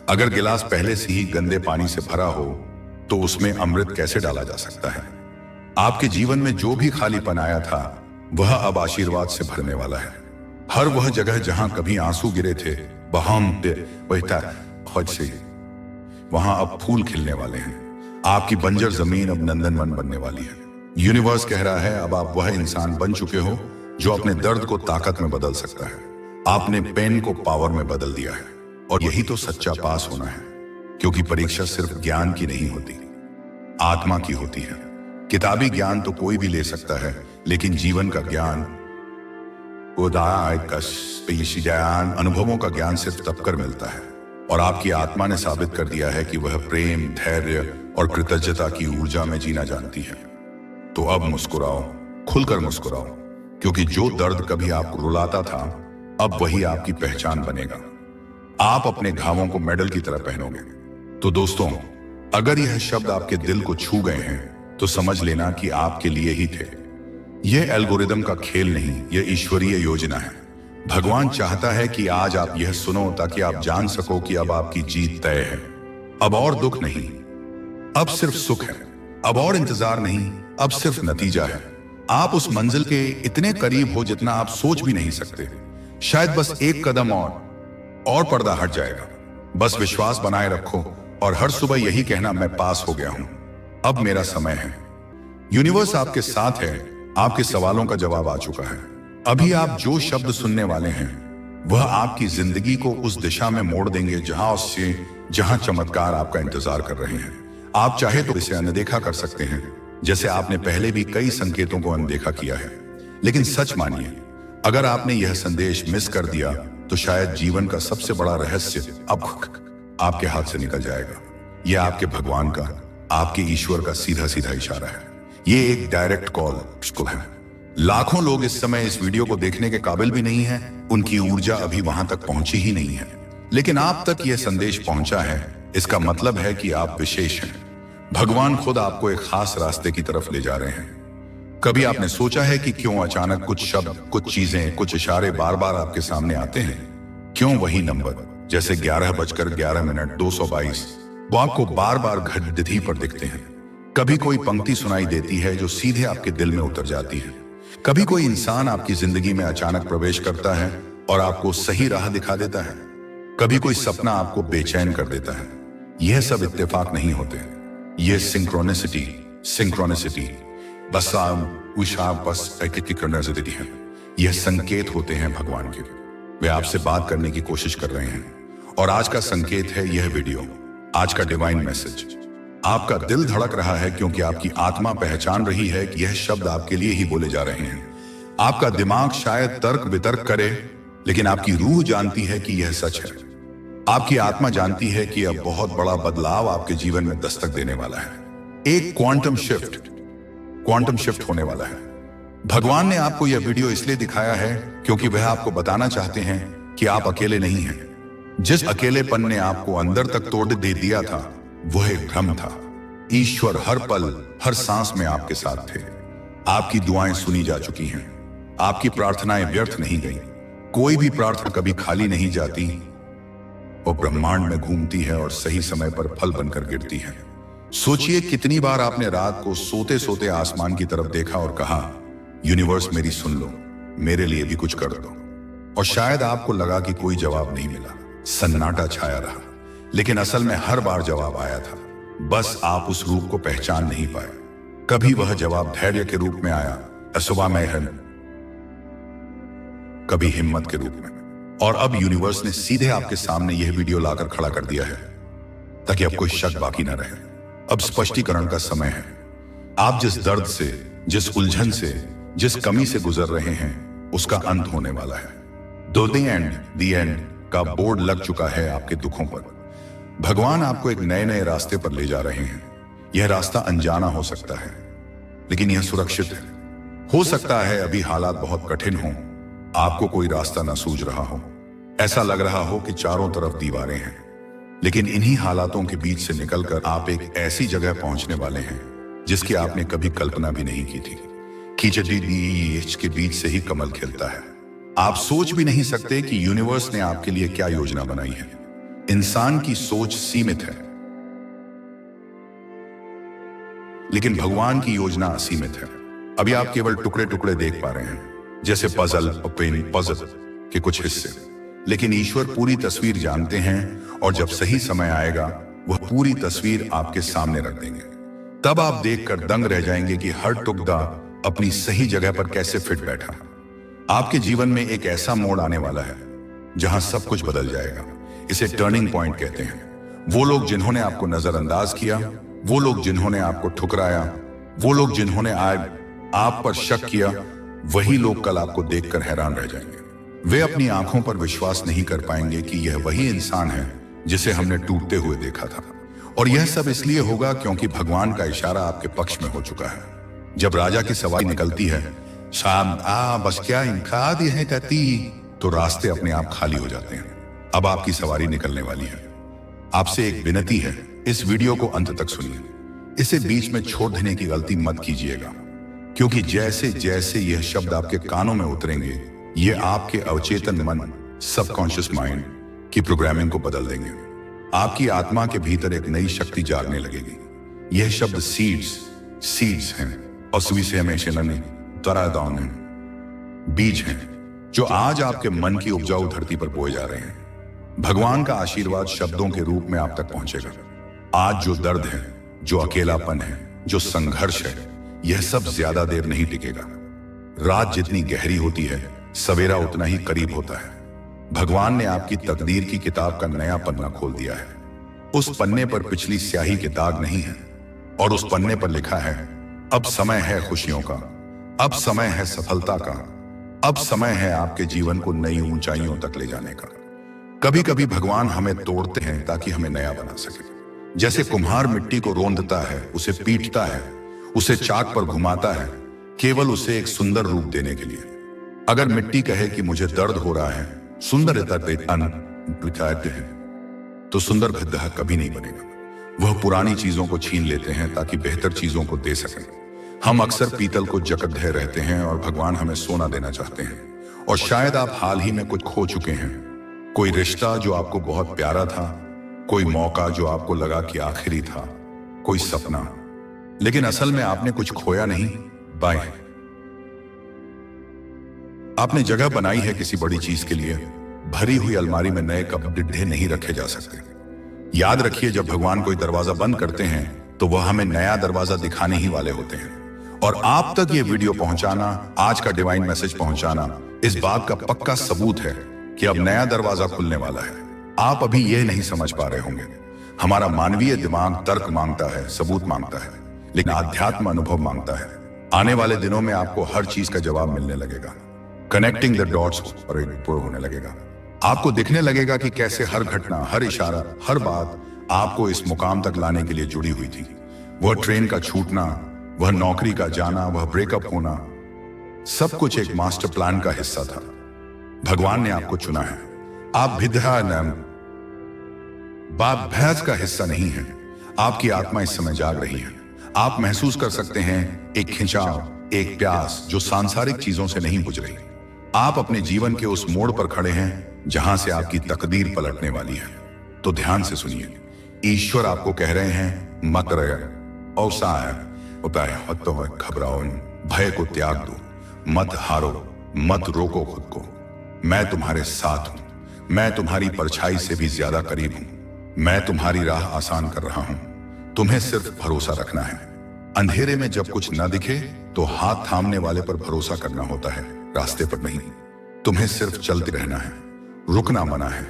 अगर गिलास पहले से ही गंदे पानी से भरा हो तो उसमें अमृत कैसे डाला जा सकता है। आपके जीवन में जो भी खालीपन आया था वह अब आशीर्वाद से भरने वाला है। हर वह जगह जहां कभी आंसू गिरे थे वहां अब फूल खिलने वाले हैं। आपकी बंजर जमीन अब नंदनवन बनने वाली है। यूनिवर्स कह रहा है अब आप वह इंसान बन चुके हो जो अपने दर्द को ताकत में बदल सकता है। आपने पेन को पावर में बदल दिया है और यही तो सच्चा पास होना है, क्योंकि परीक्षा सिर्फ ज्ञान की नहीं होती, आत्मा की होती है। किताबी ज्ञान तो कोई भी ले सकता है, लेकिन जीवन का ज्ञान, अनुभवों का ज्ञान सिर्फ तब कर मिलता है। और आपकी आत्मा ने साबित कर दिया है कि वह प्रेम, धैर्य और कृतज्ञता की ऊर्जा में जीना जानती है। तो अब मुस्कुराओ, खुलकर मुस्कुराओ, क्योंकि जो दर्द कभी आपको रुलाता था अब वही आपकी पहचान बनेगा। आप अपने घावों को मेडल की तरह पहनोगे। तो दोस्तों, अगर यह शब्द आपके दिल को छू गए हैं तो समझ लेना कि आपके लिए ही थे। यह एल्गोरिदम का खेल नहीं, यह ईश्वरीय योजना है। भगवान चाहता है कि आज आप यह सुनो ताकि आप जान सको कि अब आपकी जीत तय है। अब और दुख नहीं, अब सिर्फ सुख है। अब और इंतजार नहीं, अब सिर्फ नतीजा है। आप उस मंजिल के इतने करीब हो जितना आप सोच भी नहीं सकते। शायद बस एक कदम और पर्दा हट जाएगा। बस विश्वास बनाए रखो और हर सुबह यही कहना, मैं पास हो गया हूं, अब मेरा समय है। यूनिवर्स आपके साथ है। आपके सवालों का जवाब आ चुका है। अभी आप जो शब्द सुनने वाले हैं वह आपकी जिंदगी को उस दिशा में मोड़ देंगे जहां चमत्कार आपका इंतजार कर रहे हैं। आप चाहे तो इसे अनदेखा कर सकते हैं, जैसे आपने पहले भी कई संकेतों को अनदेखा किया है। लेकिन सच मानिए, अगर आपने यह संदेश मिस कर दिया तो शायद जीवन का सबसे बड़ा रहस्य अब आपके हाथ से निकल जाएगा। यह आपके भगवान का, आपके ईश्वर का सीधा सीधा इशारा है। ये एक डायरेक्ट कॉल है। लाखों लोग इस समय इस वीडियो को देखने के काबिल भी नहीं हैं, उनकी ऊर्जा अभी वहां तक पहुंची ही नहीं है। लेकिन आप तक यह संदेश पहुंचा है, इसका मतलब है कि आप विशेष हैं। भगवान खुद आपको एक खास रास्ते की तरफ ले जा रहे हैं। कभी आपने सोचा है कि क्यों अचानक कुछ शब्द, कुछ चीजें, कुछ इशारे बार बार आपके सामने आते हैं? क्यों वही नंबर, जैसे 11:11 222, वो आपको बार बार घड़ी पर दिखते हैं? कभी कोई पंक्ति सुनाई देती है जो सीधे आपके दिल में उतर जाती है। कभी कोई इंसान आपकी जिंदगी में अचानक प्रवेश करता है और आपको सही राह दिखा देता है। कभी कोई सपना आपको बेचैन कर देता है। यह सब इत्तेफाक नहीं होते, यह सिंक्रोनिसिटी बस है। यह संकेत होते हैं भगवान के। वे आपसे बात करने की कोशिश कर रहे हैं। और आज का संकेत है यह वीडियो, आज का डिवाइन मैसेज। आपका दिल धड़क रहा है क्योंकि आपकी आत्मा पहचान रही है कि यह शब्द आपके लिए ही बोले जा रहे हैं। आपका दिमाग शायद तर्क वितर्क करे, लेकिन आपकी रूह जानती है कि यह सच है। आपकी आत्मा जानती है कि अब बहुत बड़ा बदलाव आपके जीवन में दस्तक देने वाला है। एक क्वांटम शिफ्ट होने वाला है। भगवान ने आपको यह वीडियो इसलिए दिखाया है क्योंकि वह आपको बताना चाहते हैं कि आप अकेले नहीं हैं। जिस अकेलेपन ने आपको अंदर तक तोड़ दे दिया था वह एक भ्रम था। ईश्वर हर पल, हर सांस में आपके साथ थे। आपकी दुआएं सुनी जा चुकी हैं। आपकी प्रार्थनाएं व्यर्थ नहीं गई। कोई भी प्रार्थना कभी खाली नहीं जाती। वो ब्रह्मांड में घूमती है और सही समय पर फल बनकर गिरती है। सोचिए कितनी बार आपने रात को सोते सोते आसमान की तरफ देखा और कहा, यूनिवर्स मेरी सुन लो, मेरे लिए भी कुछ कर दो। और शायद आपको लगा कि कोई जवाब नहीं मिला, सन्नाटा छाया रहा। लेकिन असल में हर बार जवाब आया था, बस आप उस रूप को पहचान नहीं पाए। कभी वह जवाब धैर्य के रूप में आया, सुबह में, कभी हिम्मत के रूप में। और अब यूनिवर्स ने सीधे आपके सामने यह वीडियो लाकर खड़ा कर दिया है ताकि अब कोई शक बाकी न रहे। अब स्पष्टीकरण का समय है। आप जिस दर्द से, जिस उलझन से, जिस कमी से गुजर रहे हैं उसका अंत होने वाला है। द एंड का बोर्ड लग चुका है आपके दुखों पर। भगवान आपको एक नए नए रास्ते पर ले जा रहे हैं। यह रास्ता अनजाना हो सकता है, लेकिन यह सुरक्षित है। हो सकता है अभी हालात बहुत कठिन हों, आपको कोई रास्ता न सूझ रहा हो, ऐसा लग रहा हो कि चारों तरफ दीवारें हैं, लेकिन इन्हीं हालातों के बीच से निकलकर आप एक ऐसी जगह पहुंचने वाले हैं जिसकी आपने कभी कल्पना भी नहीं की थी। कीचड़ी बीच के बीच से ही कमल खिलता है। आप सोच भी नहीं सकते कि यूनिवर्स ने आपके लिए क्या योजना बनाई है। इंसान की सोच सीमित है, लेकिन भगवान की योजना असीमित है। अभी आप केवल टुकड़े टुकड़े देख पा रहे हैं, जैसे पजल और पजल के कुछ हिस्से, लेकिन ईश्वर पूरी तस्वीर जानते हैं और जब सही समय आएगा वह पूरी तस्वीर आपके सामने रख देंगे। तब आप देखकर दंग रह जाएंगे कि हर टुकड़ा अपनी सही जगह पर कैसे फिट बैठा। आपके जीवन में एक ऐसा मोड़ आने वाला है जहां सब कुछ बदल जाएगा। इसे टर्निंग पॉइंट कहते हैं। वो लोग जिन्होंने आपको नजरअंदाज किया, वो लोग जिन्होंने आपको ठुकराया, वो लोग जिन्होंने आज आप पर शक किया, वही लोग कल आपको देखकर हैरान रह जाएंगे। वे अपनी आंखों पर विश्वास नहीं कर पाएंगे कि यह वही इंसान है जिसे हमने टूटते हुए देखा था। और यह सब इसलिए होगा क्योंकि भगवान का इशारा आपके पक्ष में हो चुका है। जब राजा की सवारी निकलती है, शाम बस क्या इनकार है कहती, तो रास्ते अपने आप खाली हो जाते हैं। अब आपकी सवारी निकलने वाली है। आपसे एक विनती है, इस वीडियो को अंत तक सुनिए। इसे बीच में छोड़ देने की गलती मत कीजिएगा, क्योंकि जैसे जैसे यह शब्द आपके कानों में उतरेंगे, ये आपके अवचेतन मन, सबकॉन्शियस माइंड की प्रोग्रामिंग को बदल देंगे। आपकी आत्मा के भीतर एक नई शक्ति जागने लगेगी। यह शब्द सीड्स हैं और बीज हैं, जो आज आपके मन की उपजाऊ धरती पर बोए जा रहे हैं। भगवान का आशीर्वाद शब्दों के रूप में आप तक पहुंचेगा। आज जो दर्द है, जो अकेलापन है, जो संघर्ष है, यह सब ज्यादा देर नहीं टिकेगा। रात जितनी गहरी होती है, सवेरा उतना ही करीब होता है। भगवान ने आपकी तकदीर की किताब का नया पन्ना खोल दिया है। उस पन्ने पर पिछली स्याही के दाग नहीं है, और उस पन्ने पर लिखा है, अब समय है खुशियों का, अब समय है सफलता का, अब समय है आपके जीवन को नई ऊंचाइयों तक ले जाने का। कभी कभी भगवान हमें तोड़ते हैं ताकि हमें नया बना सके। जैसे कुम्हार मिट्टी को रोंदता है, उसे पीटता है, उसे चाक पर घुमाता है, केवल उसे एक सुंदर रूप देने के लिए। अगर मिट्टी कहे कि मुझे दर्द हो रहा है, सुंदरता तो सुंदर भिद्दा कभी नहीं बनेगा। वह पुरानी चीजों को छीन लेते हैं ताकि बेहतर चीजों को दे सकें। हम अक्सर पीतल को जकड़े रहते हैं और भगवान हमें सोना देना चाहते हैं। और शायद आप हाल ही में कुछ खो चुके हैं। कोई रिश्ता जो आपको बहुत प्यारा था, कोई मौका जो आपको लगा कि आखिरी था, कोई सपना, लेकिन असल में आपने कुछ खोया नहीं, बाएं आपने जगह बनाई है किसी बड़ी चीज के लिए। भरी हुई अलमारी में नए कपड़े नहीं रखे जा सकते। याद रखिए, जब भगवान कोई दरवाजा बंद करते हैं तो वह हमें नया दरवाजा दिखाने ही वाले होते हैं। और आप तक ये वीडियो पहुंचाना, आज का डिवाइन मैसेज पहुंचाना, इस बात का पक्का सबूत है कि अब नया दरवाजा खुलने वाला है। आप अभी यह नहीं समझ पा रहे होंगे। हमारा मानवीय दिमाग तर्क मांगता है, सबूत मांगता है, लेकिन आध्यात्म अनुभव मांगता है। आने वाले दिनों में आपको हर चीज का जवाब मिलने लगेगा। कनेक्टिंग द डॉट्स होने लगेगा। आपको दिखने लगेगा कि कैसे हर घटना, हर इशारा, हर बात आपको इस मुकाम तक लाने के लिए जुड़ी हुई थी। वह ट्रेन का छूटना, वह नौकरी का जाना, वह ब्रेकअप होना, सब कुछ एक मास्टर प्लान का हिस्सा था। भगवान ने आपको चुना है। आप बाप भैंस का हिस्सा नहीं है। आपकी आत्मा इस समय जाग रही है। आप महसूस कर सकते हैं एक खिंचाव, एक प्यास जो सांसारिक चीजों से नहीं बुझ रही। आप अपने जीवन के उस मोड़ पर खड़े हैं जहां से आपकी तकदीर पलटने वाली है। तो ध्यान से सुनिए। ईश्वर आपको कह रहे हैं, मत घबराओ, भय को त्याग दो, मत हारो, मत रोको खुद को। मैं तुम्हारे साथ हूं। मैं तुम्हारी परछाई से भी ज्यादा करीब हूं। मैं तुम्हारी राह आसान कर रहा हूं। तुम्हें सिर्फ भरोसा रखना है। अंधेरे में जब कुछ न दिखे तो हाथ थामने वाले पर भरोसा करना होता है, रास्ते पर नहीं। तुम्हें सिर्फ चलते रहना है, रुकना मना है।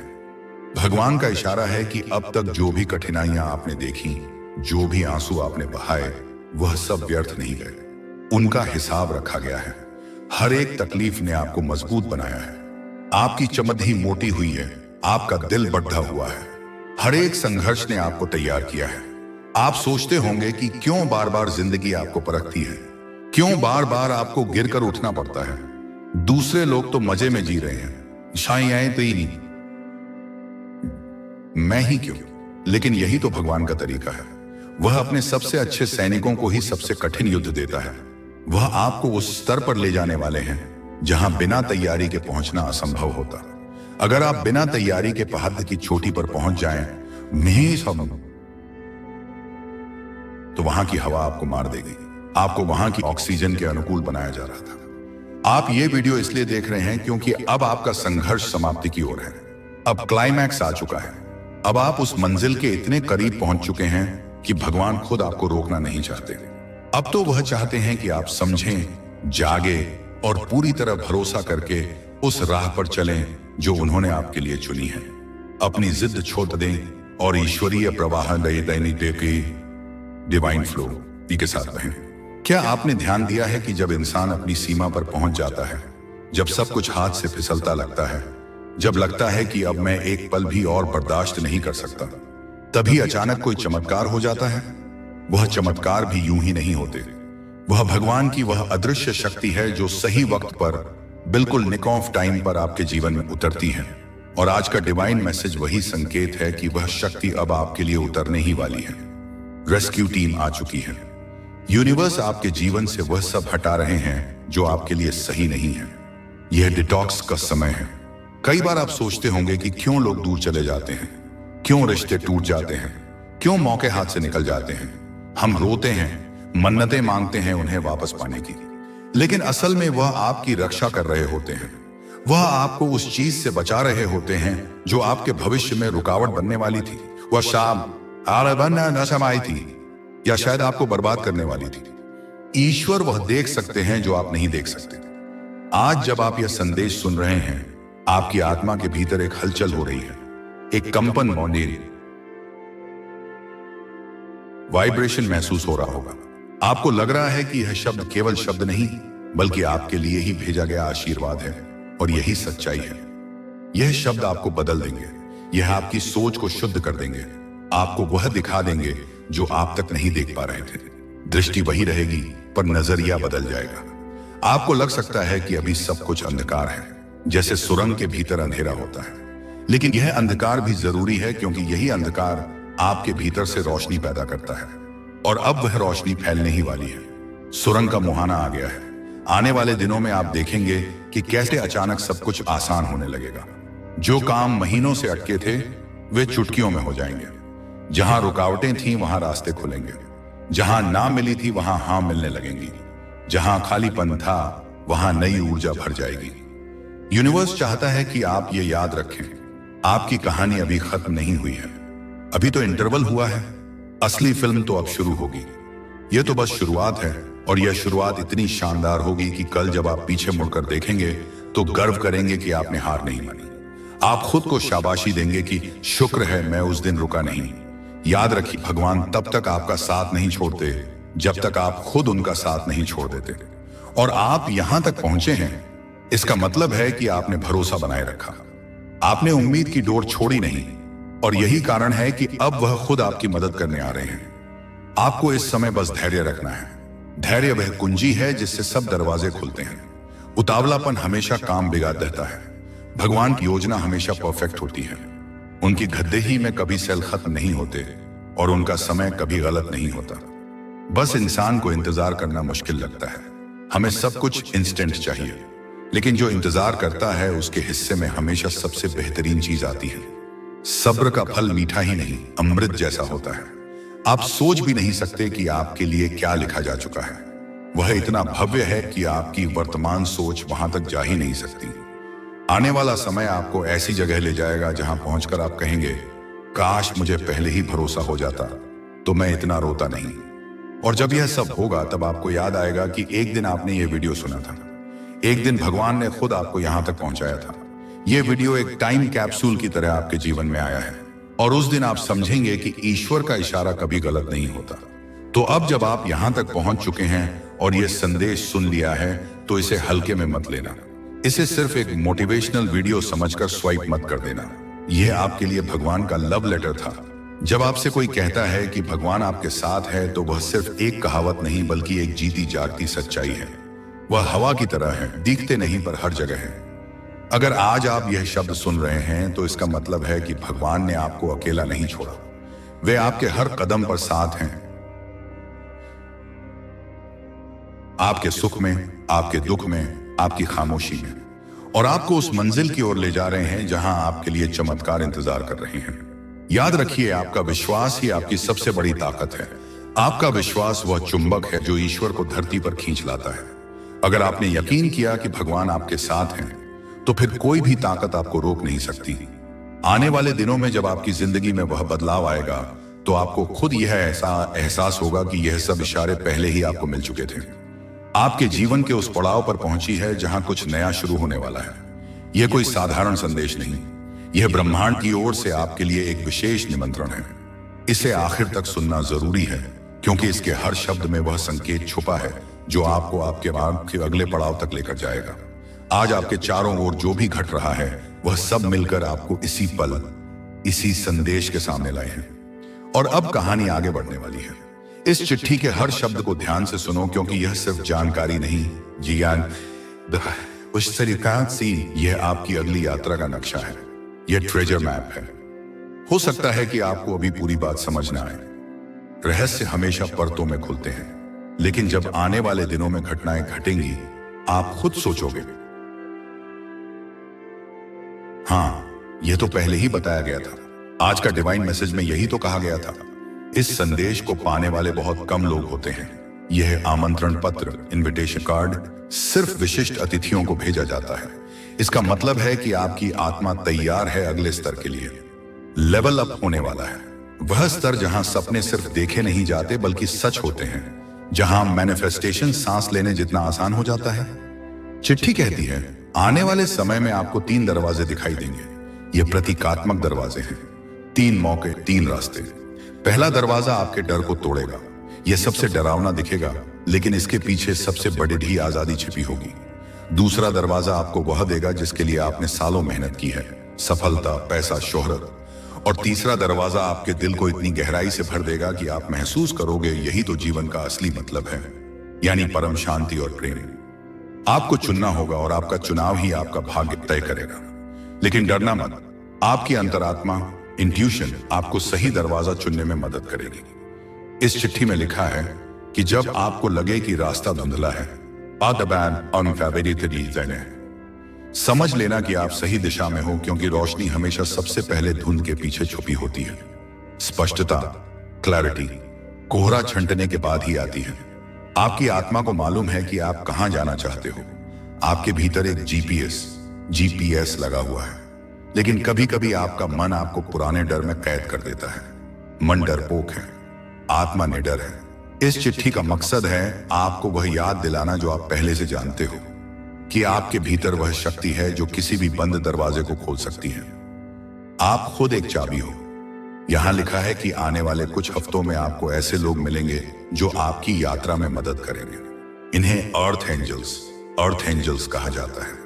भगवान का इशारा है कि अब तक जो भी कठिनाइयां आपने देखी, जो भी आंसू आपने बहाए, वह सब व्यर्थ नहीं गए। उनका हिसाब रखा गया है। हर एक तकलीफ ने आपको मजबूत बनाया है। आपकी चमड़ी मोटी हुई है, आपका दिल बढ़ा हुआ है। हर एक संघर्ष ने आपको तैयार किया है। आप सोचते होंगे कि क्यों बार बार जिंदगी आपको परखती है, क्यों बार बार आपको गिरकर उठना पड़ता है। दूसरे लोग तो मजे में जी रहे हैं, शायद तो ही नहीं, मैं ही क्यों? लेकिन यही तो भगवान का तरीका है। वह अपने सबसे अच्छे सैनिकों को ही सबसे कठिन युद्ध देता है। वह आपको उस स्तर पर ले जाने वाले हैं जहां बिना तैयारी के पहुंचना असंभव होता। अगर आप बिना तैयारी के पहाड़ की चोटी पर पहुंच जाएं, तो वहां की हवा आपको मार देगी। आपको वहां की ऑक्सीजन के अनुकूल बनाया जा रहा था। आप ये वीडियो इसलिए देख रहे हैं क्योंकि अब आपका संघर्ष समाप्ति की ओर है। अब क्लाइमैक्स आ चुका है। अब आप उस मंजिल के इतने करीब पहुंच चुके हैं कि भगवान खुद आपको रोकना नहीं चाहते। अब तो वह चाहते हैं कि आप समझें, जागे और पूरी तरह भरोसा करके उस राह पर चलें जो उन्होंने आपके लिए चुनी है। अपनी जिद छोड़ दें और ईश्वरीय प्रवाह की डिवाइन फ्लो के साथ रहें। क्या आपने ध्यान दिया है कि जब इंसान अपनी सीमा पर पहुंच जाता है, जब सब कुछ हाथ से फिसलता लगता है, जब लगता है कि अब मैं एक पल भी और बर्दाश्त नहीं कर सकता, तभी अचानक कोई चमत्कार हो जाता है। वह चमत्कार भी यूं ही नहीं होते। वह भगवान की वह अदृश्य शक्ति है जो सही वक्त पर, बिल्कुल निक ऑफ टाइम पर आपके जीवन में उतरती है। और आज का डिवाइन मैसेज वही संकेत है कि वह शक्ति अब आपके लिए उतरने ही वाली है। रेस्क्यू टीम आ चुकी है। यूनिवर्स आपके जीवन से वह सब हटा रहे हैं जो आपके लिए सही नहीं है। यह डिटॉक्स का समय है। कई बार आप सोचते होंगे कि क्यों लोग दूर चले जाते हैं, क्यों रिश्ते टूट जाते हैं, क्यों मौके हाथ से निकल जाते हैं। हम रोते हैं, मन्नतें मांगते हैं उन्हें वापस पाने की, लेकिन असल में वह आपकी रक्षा कर रहे होते हैं। वह आपको उस चीज से बचा रहे होते हैं जो आपके भविष्य में रुकावट बनने वाली थी। वह शाम न समाई थी या शायद आपको बर्बाद करने वाली थी। ईश्वर वह देख सकते हैं जो आप नहीं देख सकते। आज जब आप यह संदेश सुन रहे हैं, आपकी आत्मा के भीतर एक हलचल हो रही है, एक कंपन मौनेरी वाइब्रेशन महसूस हो रहा होगा। आपको लग रहा है कि यह शब्द केवल शब्द नहीं, बल्कि आपके लिए ही भेजा गया आशीर्वाद है। और यही सच्चाई है। यह शब्द आपको बदल देंगे। यह आपकी सोच को शुद्ध कर देंगे। आपको वह दिखा देंगे जो आप तक नहीं देख पा रहे थे। दृष्टि वही रहेगी, पर नजरिया बदल जाएगा। आपको लग सकता है कि अभी सब कुछ अंधकार है, जैसे सुरंग के भीतर अंधेरा होता है। लेकिन यह अंधकार भी जरूरी है, क्योंकि यही अंधकार आपके भीतर से रोशनी पैदा करता है। और अब वह रोशनी फैलने ही वाली है। सुरंग का मुहाना आ गया है। आने वाले दिनों में आप देखेंगे कि कैसे अचानक सब कुछ आसान होने लगेगा। जो काम महीनों से अटके थे, वे चुटकियों में हो जाएंगे। जहां रुकावटें थीं, वहां रास्ते खुलेंगे। जहां ना मिली थी, वहां हाँ मिलने लगेंगी। जहां खालीपन था, वहां नई ऊर्जा भर जाएगी। यूनिवर्स चाहता है कि आप ये याद रखें, आपकी कहानी अभी खत्म नहीं हुई है। अभी तो इंटरवल हुआ है। असली फिल्म तो अब शुरू होगी। यह तो बस शुरुआत है, और यह शुरुआत इतनी शानदार होगी कि कल जब आप पीछे मुड़कर देखेंगे तो गर्व करेंगे कि आपने हार नहीं मानी। आप खुद को शाबाशी देंगे कि शुक्र है मैं उस दिन रुका नहीं। याद रखिए, भगवान तब तक आपका साथ नहीं छोड़ते जब तक आप खुद उनका साथ नहीं छोड़ देते। और आप यहां तक पहुंचे हैं, इसका मतलब है कि आपने भरोसा बनाए रखा। आपने उम्मीद की डोर छोड़ी नहीं। और यही कारण है कि अब वह खुद आपकी मदद करने आ रहे हैं। आपको इस समय बस धैर्य रखना है। धैर्य वह कुंजी है जिससे सब दरवाजे खुलते हैं। उतावलापन हमेशा काम बिगाड़ देता है। भगवान की योजना हमेशा परफेक्ट होती है। उनकी गद्देही में कभी सेल खत्म नहीं होते, और उनका समय कभी गलत नहीं होता। बस इंसान को इंतजार करना मुश्किल लगता है। हमें सब कुछ इंस्टेंट चाहिए, लेकिन जो इंतजार करता है उसके हिस्से में हमेशा सबसे बेहतरीन चीज आती है। सब्र का फल मीठा ही नहीं, अमृत जैसा होता है। आप सोच भी नहीं सकते कि आपके लिए क्या लिखा जा चुका है। वह इतना भव्य है कि आपकी वर्तमान सोच वहां तक जा ही नहीं सकती। आने वाला समय आपको ऐसी जगह ले जाएगा जहां पहुंचकर आप कहेंगे, काश मुझे पहले ही भरोसा हो जाता तो मैं इतना रोता नहीं। और जब यह सब होगा, तब आपको याद आएगा कि एक दिन आपने ये वीडियो सुना था। एक दिन भगवान ने खुद आपको यहां तक पहुंचाया था। यह वीडियो एक टाइम कैप्सूल की तरह आपके जीवन में आया है। और उस दिन आप समझेंगे कि ईश्वर का इशारा कभी गलत नहीं होता। तो अब जब आप यहां तक पहुंच चुके हैं और यह संदेश सुन लिया है, तो इसे हल्के में मत लेना। इसे सिर्फ एक मोटिवेशनल वीडियो समझकर स्वाइप मत कर देना। यह आपके लिए भगवान का लव लेटर था। जब आपसे कोई कहता है कि भगवान आपके साथ है, तो वह सिर्फ एक कहावत नहीं बल्कि एक जीती जागती सच्चाई है। वह हवा की तरह है, दिखते नहीं पर हर जगह है। अगर आज आप यह शब्द सुन रहे हैं तो इसका मतलब है कि भगवान ने आपको अकेला नहीं छोड़ा। वे आपके हर कदम पर साथ हैं, आपके सुख में, आपके दुख में, आपकी खामोशी में, और आपको उस मंजिल की ओर ले जा रहे हैं जहां आपके लिए चमत्कार इंतजार कर रहे हैं। याद रखिए, आपका विश्वास ही आपकी सबसे बड़ी ताकत है। आपका विश्वास वह चुंबक है जो ईश्वर को धरती पर खींच लाता है। अगर आपने यकीन किया कि भगवान आपके साथ हैं, तो फिर कोई भी ताकत आपको रोक नहीं सकती। आने वाले दिनों में जब आपकी जिंदगी में वह बदलाव आएगा, तो आपको खुद यह एहसास होगा कि यह सब इशारे पहले ही आपको मिल चुके थे। आपके जीवन के उस पड़ाव पर पहुंची है जहां कुछ नया शुरू होने वाला है। यह कोई साधारण संदेश नहीं, यह ब्रह्मांड की ओर से आपके लिए एक विशेष निमंत्रण है। इसे आखिर तक सुनना जरूरी है, क्योंकि इसके हर शब्द में वह संकेत छुपा है जो आपको आपके मार्ग के अगले पड़ाव तक लेकर जाएगा। आज आपके चारों ओर जो भी घट रहा है, वह सब मिलकर आपको इसी पल, इसी संदेश के सामने लाए हैं। और अब कहानी आगे बढ़ने वाली है। इस चिट्ठी के हर शब्द को ध्यान से सुनो, क्योंकि यह सिर्फ जानकारी नहीं, यह आपकी अगली यात्रा का नक्शा है। यह ट्रेजर मैप है। हो सकता है कि आपको अभी पूरी बात समझ ना आए। रहस्य हमेशा परतों में खुलते हैं, लेकिन जब आने वाले दिनों में घटनाएं घटेंगी, आप खुद सोचोगे, हाँ, यह तो पहले ही बताया गया था। आज का डिवाइन मैसेज में यही तो कहा गया था। इस संदेश को पाने वाले बहुत कम लोग होते हैं। यह आमंत्रण पत्र, इनविटेशन कार्ड, सिर्फ विशिष्ट अतिथियों को भेजा जाता है। इसका मतलब है कि आपकी आत्मा तैयार है अगले स्तर के लिए। लेवल अप होने वाला है। वह स्तर जहां सपने सिर्फ देखे नहीं जाते बल्कि सच होते हैं, जहां मैनिफेस्टेशन सांस लेने जितना आसान हो जाता है। चिट्ठी कहती है, आने वाले समय में आपको 3 दरवाजे दिखाई देंगे। ये प्रतीकात्मक दरवाजे हैं। 3 मौके, 3 रास्ते। पहला दरवाजा आपके डर को तोड़ेगा। यह सबसे डरावना दिखेगा, लेकिन इसके पीछे सबसे बड़ी आजादी छिपी होगी। दूसरा दरवाजा आपको वह देगा जिसके लिए आपने सालों मेहनत की है, सफलता, पैसा, शोहरत। और तीसरा दरवाजा आपके दिल को इतनी गहराई से भर देगा कि आप महसूस करोगे यही तो जीवन का असली मतलब है, यानी परम शांति और प्रेम। आपको चुनना होगा और आपका चुनाव ही आपका भाग्य तय करेगा। लेकिन डरना मत, आपकी अंतरात्मा, इंट्यूशन आपको सही दरवाजा चुनने में मदद करेगी। इस चिट्ठी में लिखा है कि जब आपको लगे कि रास्ता धुंधला है, समझ लेना कि आप सही दिशा में हो, क्योंकि रोशनी हमेशा सबसे पहले धुंध के पीछे छुपी होती है। स्पष्टता, क्लैरिटी, कोहरा छंटने के बाद ही आती है। आपकी आत्मा को मालूम है कि आप कहां जाना चाहते हो। आपके भीतर एक जीपीएस लगा हुआ है, लेकिन कभी कभी आपका मन आपको पुराने डर में कैद कर देता है। मन डरपोक है, आत्मा निडर है। इस चिट्ठी का मकसद है आपको वह याद दिलाना जो आप पहले से जानते हो, कि आपके भीतर वह शक्ति है जो किसी भी बंद दरवाजे को खोल सकती है। आप खुद एक चाबी हो। यहां लिखा है कि आने वाले कुछ हफ्तों में आपको ऐसे लोग मिलेंगे जो आपकी यात्रा में मदद करेंगे। इन्हें अर्थ एंजल्स कहा जाता है।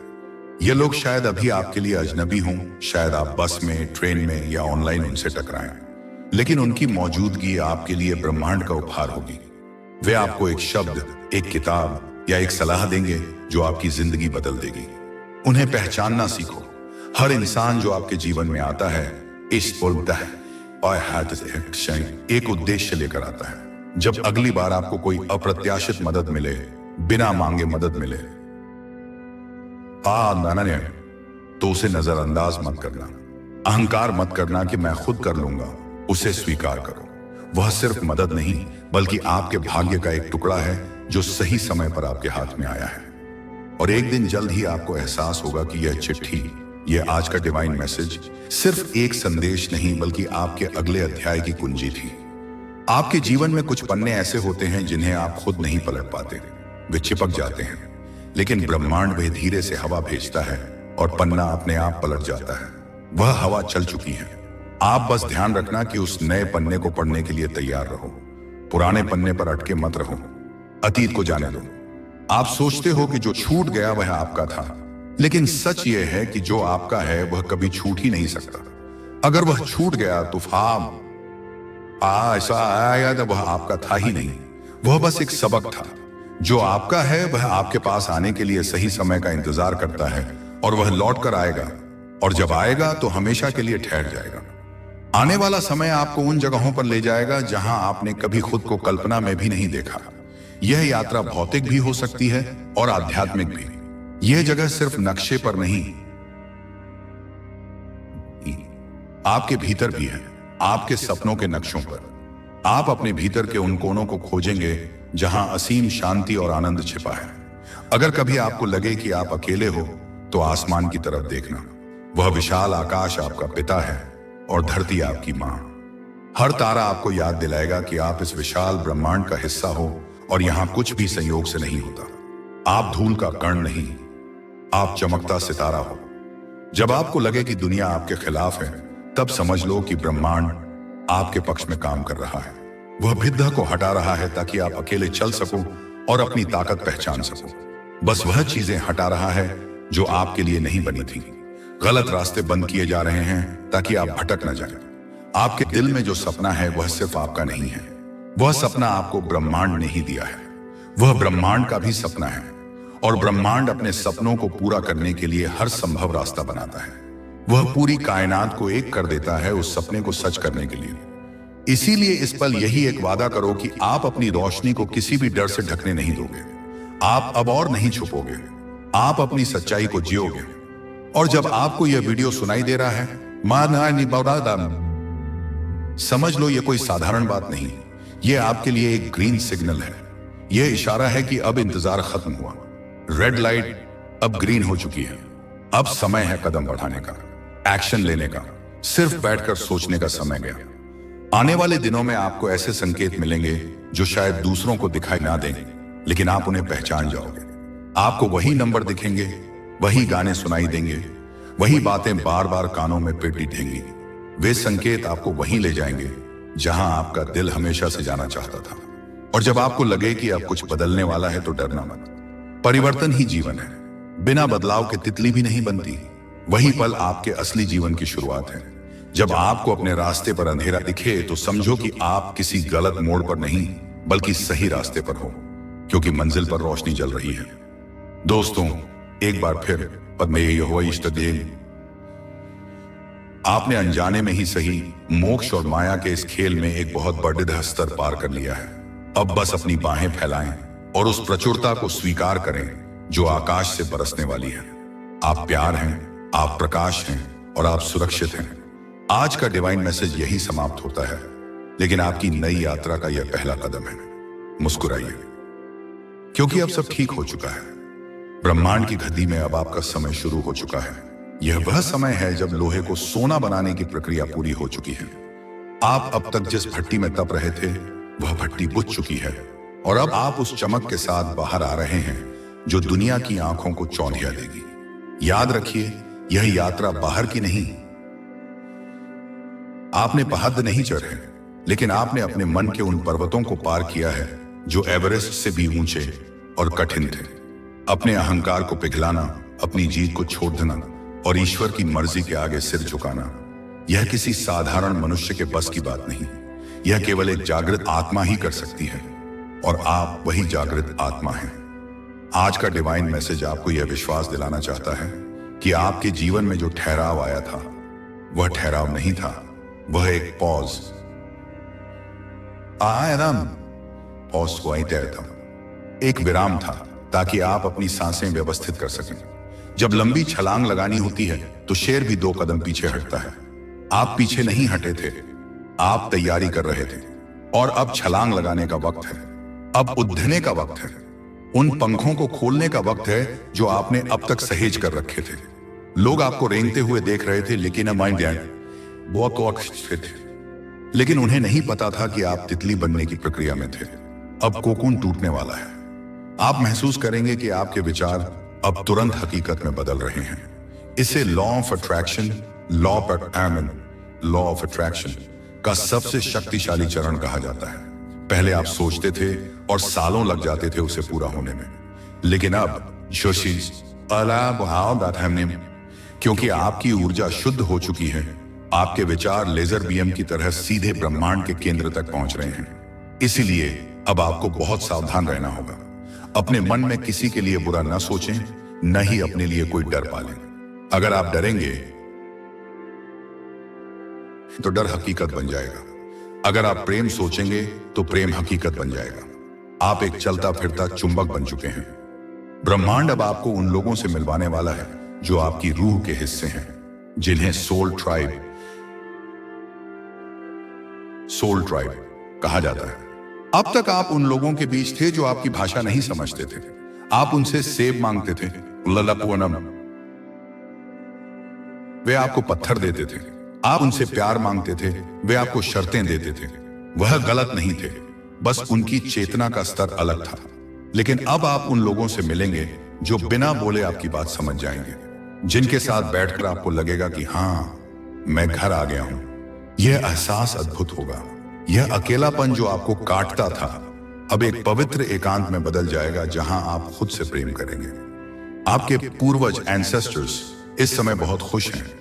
ये लोग शायद अभी आपके लिए अजनबी हों, शायद आप बस में, ट्रेन में या ऑनलाइन उनसे टकराएं, लेकिन उनकी मौजूदगी आपके लिए ब्रह्मांड का उपहार होगी। वे आपको एक शब्द, एक किताब या एक सलाह देंगे जो आपकी जिंदगी बदल देगी। उन्हें पहचानना सीखो। हर इंसान जो आपके जीवन में आता है, एक उद्देश्य लेकर आता है। जब अगली बार आपको कोई अप्रत्याशित मदद मिले, बिना मांगे मदद मिले, तो उसे नजरअंदाज मत करना। अहंकार मत करना कि मैं खुद कर लूंगा। उसे स्वीकार करो। वह सिर्फ मदद नहीं, बल्कि आपके भाग्य का एक टुकड़ा है जो सही समय पर आपके हाथ में आया है। और एक दिन जल्द ही आपको एहसास होगा कि यह चिट्ठी, यह आज का डिवाइन मैसेज सिर्फ एक संदेश नहीं, बल्कि आपके अगले अध्याय की कुंजी थी। आपके जीवन में कुछ पन्ने ऐसे होते हैं जिन्हें आप खुद नहीं पलट पाते। वे चिपक जाते हैं, लेकिन ब्रह्मांड वे धीरे से हवा भेजता है और पन्ना अपने आप पलट जाता है। वह हवा चल चुकी है। आप बस ध्यान रखना कि उस नए पन्ने को पढ़ने के लिए तैयार रहो। पुराने पन्ने पर अटके मत रहो। अतीत को जाने दो। आप सोचते हो कि जो छूट गया वह आपका था, लेकिन सच यह है कि जो आपका है वह कभी छूट ही नहीं सकता। अगर वह छूट गया, तूफान ऐसा आया तो वह आपका था ही नहीं। वह बस एक सबक था। जो आपका है वह आपके पास आने के लिए सही समय का इंतजार करता है, और वह लौट कर आएगा, और जब आएगा तो हमेशा के लिए ठहर जाएगा। आने वाला समय आपको उन जगहों पर ले जाएगा जहां आपने कभी खुद को कल्पना में भी नहीं देखा। यह यात्रा भौतिक भी हो सकती है और आध्यात्मिक भी। यह जगह सिर्फ नक्शे पर नहीं, आपके भीतर भी है, आपके सपनों के नक्शों पर। आप अपने भीतर के उन कोनों को खोजेंगे जहां असीम शांति और आनंद छिपा है। अगर कभी आपको लगे कि आप अकेले हो, तो आसमान की तरफ देखना। वह विशाल आकाश आपका पिता है और धरती आपकी मां। हर तारा आपको याद दिलाएगा कि आप इस विशाल ब्रह्मांड का हिस्सा हो, और यहां कुछ भी संयोग से नहीं होता। आप धूल का कण नहीं, आप चमकता सितारा हो। जब आपको लगे कि दुनिया आपके खिलाफ है, तब समझ लो कि ब्रह्मांड आपके पक्ष में काम कर रहा है। वह भिद्दा को हटा रहा है ताकि आप अकेले चल सको और अपनी ताकत पहचान सको। बस वह चीजें हटा रहा है जो आपके लिए नहीं बनी थी। गलत रास्ते बंद किए जा रहे हैं ताकि आप भटक न जाएं। आपके दिल में जो सपना है वह सिर्फ आपका नहीं है। वह सपना आपको ब्रह्मांड ने ही दिया है। वह ब्रह्मांड का भी सपना है, और ब्रह्मांड अपने सपनों को पूरा करने के लिए हर संभव रास्ता बनाता है। वह पूरी कायनात को एक कर देता है उस सपने को सच करने के लिए। इसीलिए इस पल यही एक वादा करो कि आप अपनी रोशनी को किसी भी डर से ढकने नहीं दोगे। आप अब और नहीं छुपोगे, आप अपनी सच्चाई को जियोगे। और जब आपको यह वीडियो सुनाई दे रहा है, समझ लो यह कोई साधारण बात नहीं। यह आपके लिए एक ग्रीन सिग्नल है। यह इशारा है कि अब इंतजार खत्म हुआ। रेड लाइट अब ग्रीन हो चुकी है। अब समय है कदम बढ़ाने का, एक्शन लेने का। सिर्फ बैठकर सोचने का समय गया। आने वाले दिनों में आपको ऐसे संकेत मिलेंगे जो शायद दूसरों को दिखाई ना दें, लेकिन आप उन्हें पहचान जाओगे। आपको वही नंबर दिखेंगे, वही गाने सुनाई देंगे, वही बातें बार बार कानों में पिटेंगी। वे संकेत आपको वहीं ले जाएंगे जहां आपका दिल हमेशा से जाना चाहता था। और जब आपको लगे कि अब कुछ बदलने वाला है, तो डरना मत। परिवर्तन ही जीवन है। बिना बदलाव के तितली भी नहीं बनती। वही पल आपके असली जीवन की शुरुआत है। जब आपको अपने रास्ते पर अंधेरा दिखे, तो समझो कि आप किसी गलत मोड़ पर नहीं, बल्कि सही रास्ते पर हो, क्योंकि मंजिल पर रोशनी जल रही है। दोस्तों, एक बार फिर आपने अनजाने में ही सही मोक्ष और माया के इस खेल में एक बहुत बड़े स्तर पार कर लिया है। अब बस अपनी बाहें फैलाएं और उस प्रचुरता को स्वीकार करें जो आकाश से बरसने वाली है। आप प्यार हैं, आप प्रकाश हैं, और आप सुरक्षित हैं। आज का डिवाइन मैसेज यही समाप्त होता है, लेकिन आपकी नई यात्रा का यह पहला कदम है। मुस्कुराइए, क्योंकि अब सब ठीक हो चुका है। ब्रह्मांड की गद्दी में अब आपका समय शुरू हो चुका है। यह वह समय है जब लोहे को सोना बनाने की प्रक्रिया पूरी हो चुकी है। आप अब तक जिस भट्टी में तप रहे थे, वह भट्टी बुझ चुकी है, और अब आप उस चमक के साथ बाहर आ रहे हैं जो दुनिया की आंखों को चौंधिया देगी। याद रखिए, यह यात्रा बाहर की नहीं। आपने पहाड़ नहीं चढ़े, लेकिन आपने अपने मन के उन पर्वतों को पार किया है जो एवरेस्ट से भी ऊंचे और कठिन थे। अपने अहंकार को पिघलाना, अपनी जीत को छोड़ देना और ईश्वर की मर्जी के आगे सिर झुकाना, यह किसी साधारण मनुष्य के बस की बात नहीं। यह केवल एक जागृत आत्मा ही कर सकती है, और आप वही जागृत आत्मा हैं। आज का डिवाइन मैसेज आपको यह विश्वास दिलाना चाहता है कि आपके जीवन में जो ठहराव आया था, वह ठहराव नहीं था, वह एक पॉज वहीं तैरता, एक विराम था, ताकि आप अपनी सांसें व्यवस्थित कर सकें। जब लंबी छलांग लगानी होती है, तो शेर भी 2 कदम पीछे हटता है। आप पीछे नहीं हटे थे, आप तैयारी कर रहे थे, और अब छलांग लगाने का वक्त है। अब उड़ने का वक्त है। उन पंखों को खोलने का वक्त है जो आपने अब तक सहेज कर रखे थे। लोग आपको रेंगते हुए देख रहे थे, लेकिन उन्हें नहीं पता था कि आप तितली बनने की प्रक्रिया में थे। अब कोकून टूटने वाला है। आप महसूस करेंगे कि आपके विचार अब तुरंत हकीकत में बदल रहे हैं। इसे लॉ ऑफ अट्रैक्शन का सबसे शक्तिशाली चरण कहा जाता है। पहले आप सोचते थे और सालों लग जाते थे उसे पूरा होने में, लेकिन अब क्योंकि आपकी ऊर्जा शुद्ध हो चुकी है, आपके विचार लेजर बीम की तरह सीधे ब्रह्मांड के केंद्र तक पहुंच रहे हैं। इसीलिए अब आपको बहुत सावधान रहना होगा। अपने मन में किसी के लिए बुरा न सोचें, न ही अपने लिए कोई डर पालें। अगर आप डरेंगे तो डर हकीकत बन जाएगा। अगर आप प्रेम सोचेंगे तो प्रेम हकीकत बन जाएगा। आप एक चलता फिरता चुंबक बन चुके हैं। ब्रह्मांड अब आपको उन लोगों से मिलवाने वाला है जो आपकी रूह के हिस्से हैं, जिन्हें सोल ट्राइब कहा जाता है। अब तक आप उन लोगों के बीच थे जो आपकी भाषा नहीं समझते थे। आप उनसे सेब मांगते थे, ललपुअनम। वे आपको पत्थर देते थे। आप उनसे प्यार मांगते थे, वे आपको शर्तें देते थे। वह गलत नहीं थे, बस उनकी चेतना का स्तर अलग था। लेकिन अब आप उन लोगों से मिलेंगे जो बिना बोले आपकी बात समझ जाएंगे, जिनके साथ बैठकर आपको लगेगा कि हाँ, मैं घर आ गया हूं। यह एहसास अद्भुत होगा। यह अकेलापन जो आपको काटता था अब एक पवित्र एकांत में बदल जाएगा, जहां आप खुद से प्रेम करेंगे। आपके पूर्वज एंसेस्टर्स इस समय बहुत खुश हैं।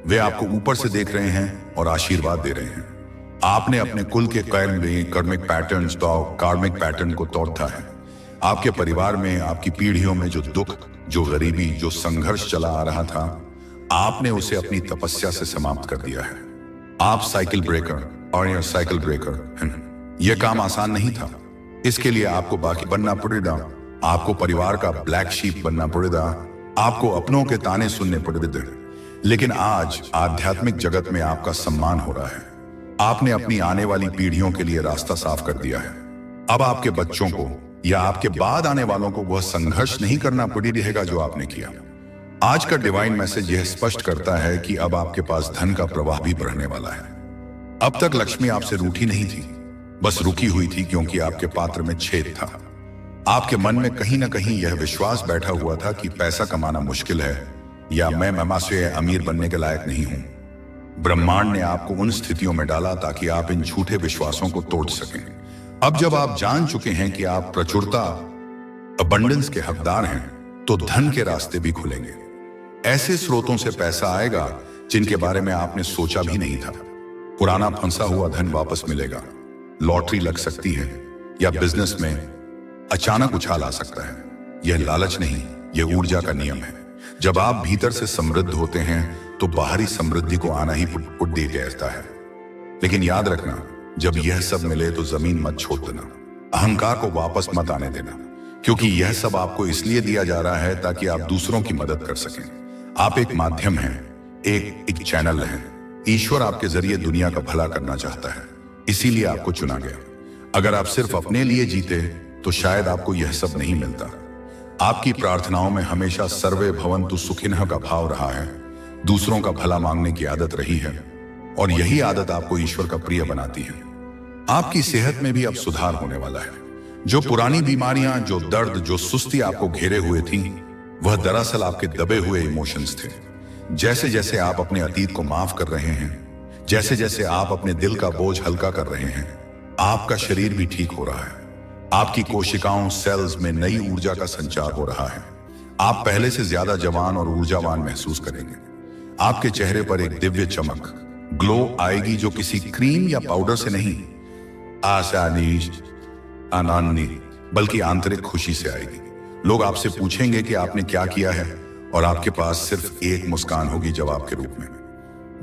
वे आपको ऊपर से देख रहे हैं और आशीर्वाद दे रहे हैं। आपने अपने कुल के कार्मिक पैटर्न को तोड़ा है। आपके परिवार में, आपकी पीढ़ियों में जो दुख, जो गरीबी, जो संघर्ष चला आ रहा था, आपने उसे अपनी तपस्या से समाप्त कर दिया है। आप साइकिल ब्रेकर। यह काम आसान नहीं था। इसके लिए आपको बाकी बनना पड़ेगा। आपको परिवार का ब्लैक शीप बनना पड़ेगा। आपको अपनों के ताने सुनने पड़ेंगे। लेकिन आज आध्यात्मिक जगत में आपका सम्मान हो रहा है। आपने अपनी आने वाली पीढ़ियों के लिए रास्ता साफ कर दिया है। अब आपके बच्चों को या आपके बाद आने वालों को वह संघर्ष नहीं करना पड़ी रहेगा जो आपने किया। आज का डिवाइन मैसेज यह स्पष्ट करता है कि अब आपके पास धन का प्रवाह भी बढ़ने वाला है। अब तक लक्ष्मी आपसे रूठी नहीं थी, बस रुकी हुई थी, क्योंकि आपके पात्र में छेद था। आपके मन में कहीं ना कहीं यह विश्वास बैठा हुआ था कि पैसा कमाना मुश्किल है, या मैं मामा से अमीर बनने के लायक नहीं हूं। ब्रह्मांड ने आपको उन स्थितियों में डाला ताकि आप इन झूठे विश्वासों को तोड़ सकें। अब जब आप जान चुके हैं कि आप प्रचुरता, अबंडेंस के हकदार हैं, तो धन के रास्ते भी खुलेंगे। ऐसे स्रोतों से पैसा आएगा जिनके बारे में आपने सोचा भी नहीं था। पुराना फंसा हुआ धन वापस मिलेगा। लॉटरी लग सकती है, या बिजनेस में अचानक उछाल आ सकता है। यह लालच नहीं, यह ऊर्जा का नियम है। जब आप भीतर से समृद्ध होते हैं तो बाहरी समृद्धि को आना ही पुट दे जाता है। लेकिन याद रखना, जब यह सब मिले तो जमीन मत छोड़ देना। अहंकार को वापस मत आने देना, क्योंकि यह सब आपको इसलिए दिया जा रहा है ताकि आप दूसरों की मदद कर सकें। आप एक माध्यम हैं, एक चैनल हैं। ईश्वर आपके जरिए दुनिया का भला करना चाहता है, इसीलिए आपको चुना गया। अगर आप सिर्फ अपने लिए जीते तो शायद आपको यह सब नहीं मिलता। आपकी प्रार्थनाओं में हमेशा सर्वे भवन्तु सुखिनः का भाव रहा है। दूसरों का भला मांगने की आदत रही है, और यही आदत आपको ईश्वर का प्रिय बनाती है। आपकी सेहत में भी अब सुधार होने वाला है। जो पुरानी बीमारियां, जो दर्द, जो सुस्ती आपको घेरे हुए थी, वह दरअसल आपके दबे हुए इमोशंस थे। जैसे जैसे आप अपने अतीत को माफ कर रहे हैं, जैसे जैसे आप अपने दिल का बोझ हल्का कर रहे हैं, आपका शरीर भी ठीक हो रहा है। आपकी कोशिकाओं, सेल्स में नई ऊर्जा का संचार हो रहा है। आप पहले से ज्यादा जवान और ऊर्जावान महसूस करेंगे। आपके चेहरे पर एक दिव्य चमक, ग्लो आएगी, जो किसी क्रीम या पाउडर से नहीं, आनंदी, बल्कि आंतरिक खुशी से आएगी। लोग आपसे पूछेंगे कि आपने क्या किया है, और आपके पास सिर्फ एक मुस्कान होगी जवाब के रूप में।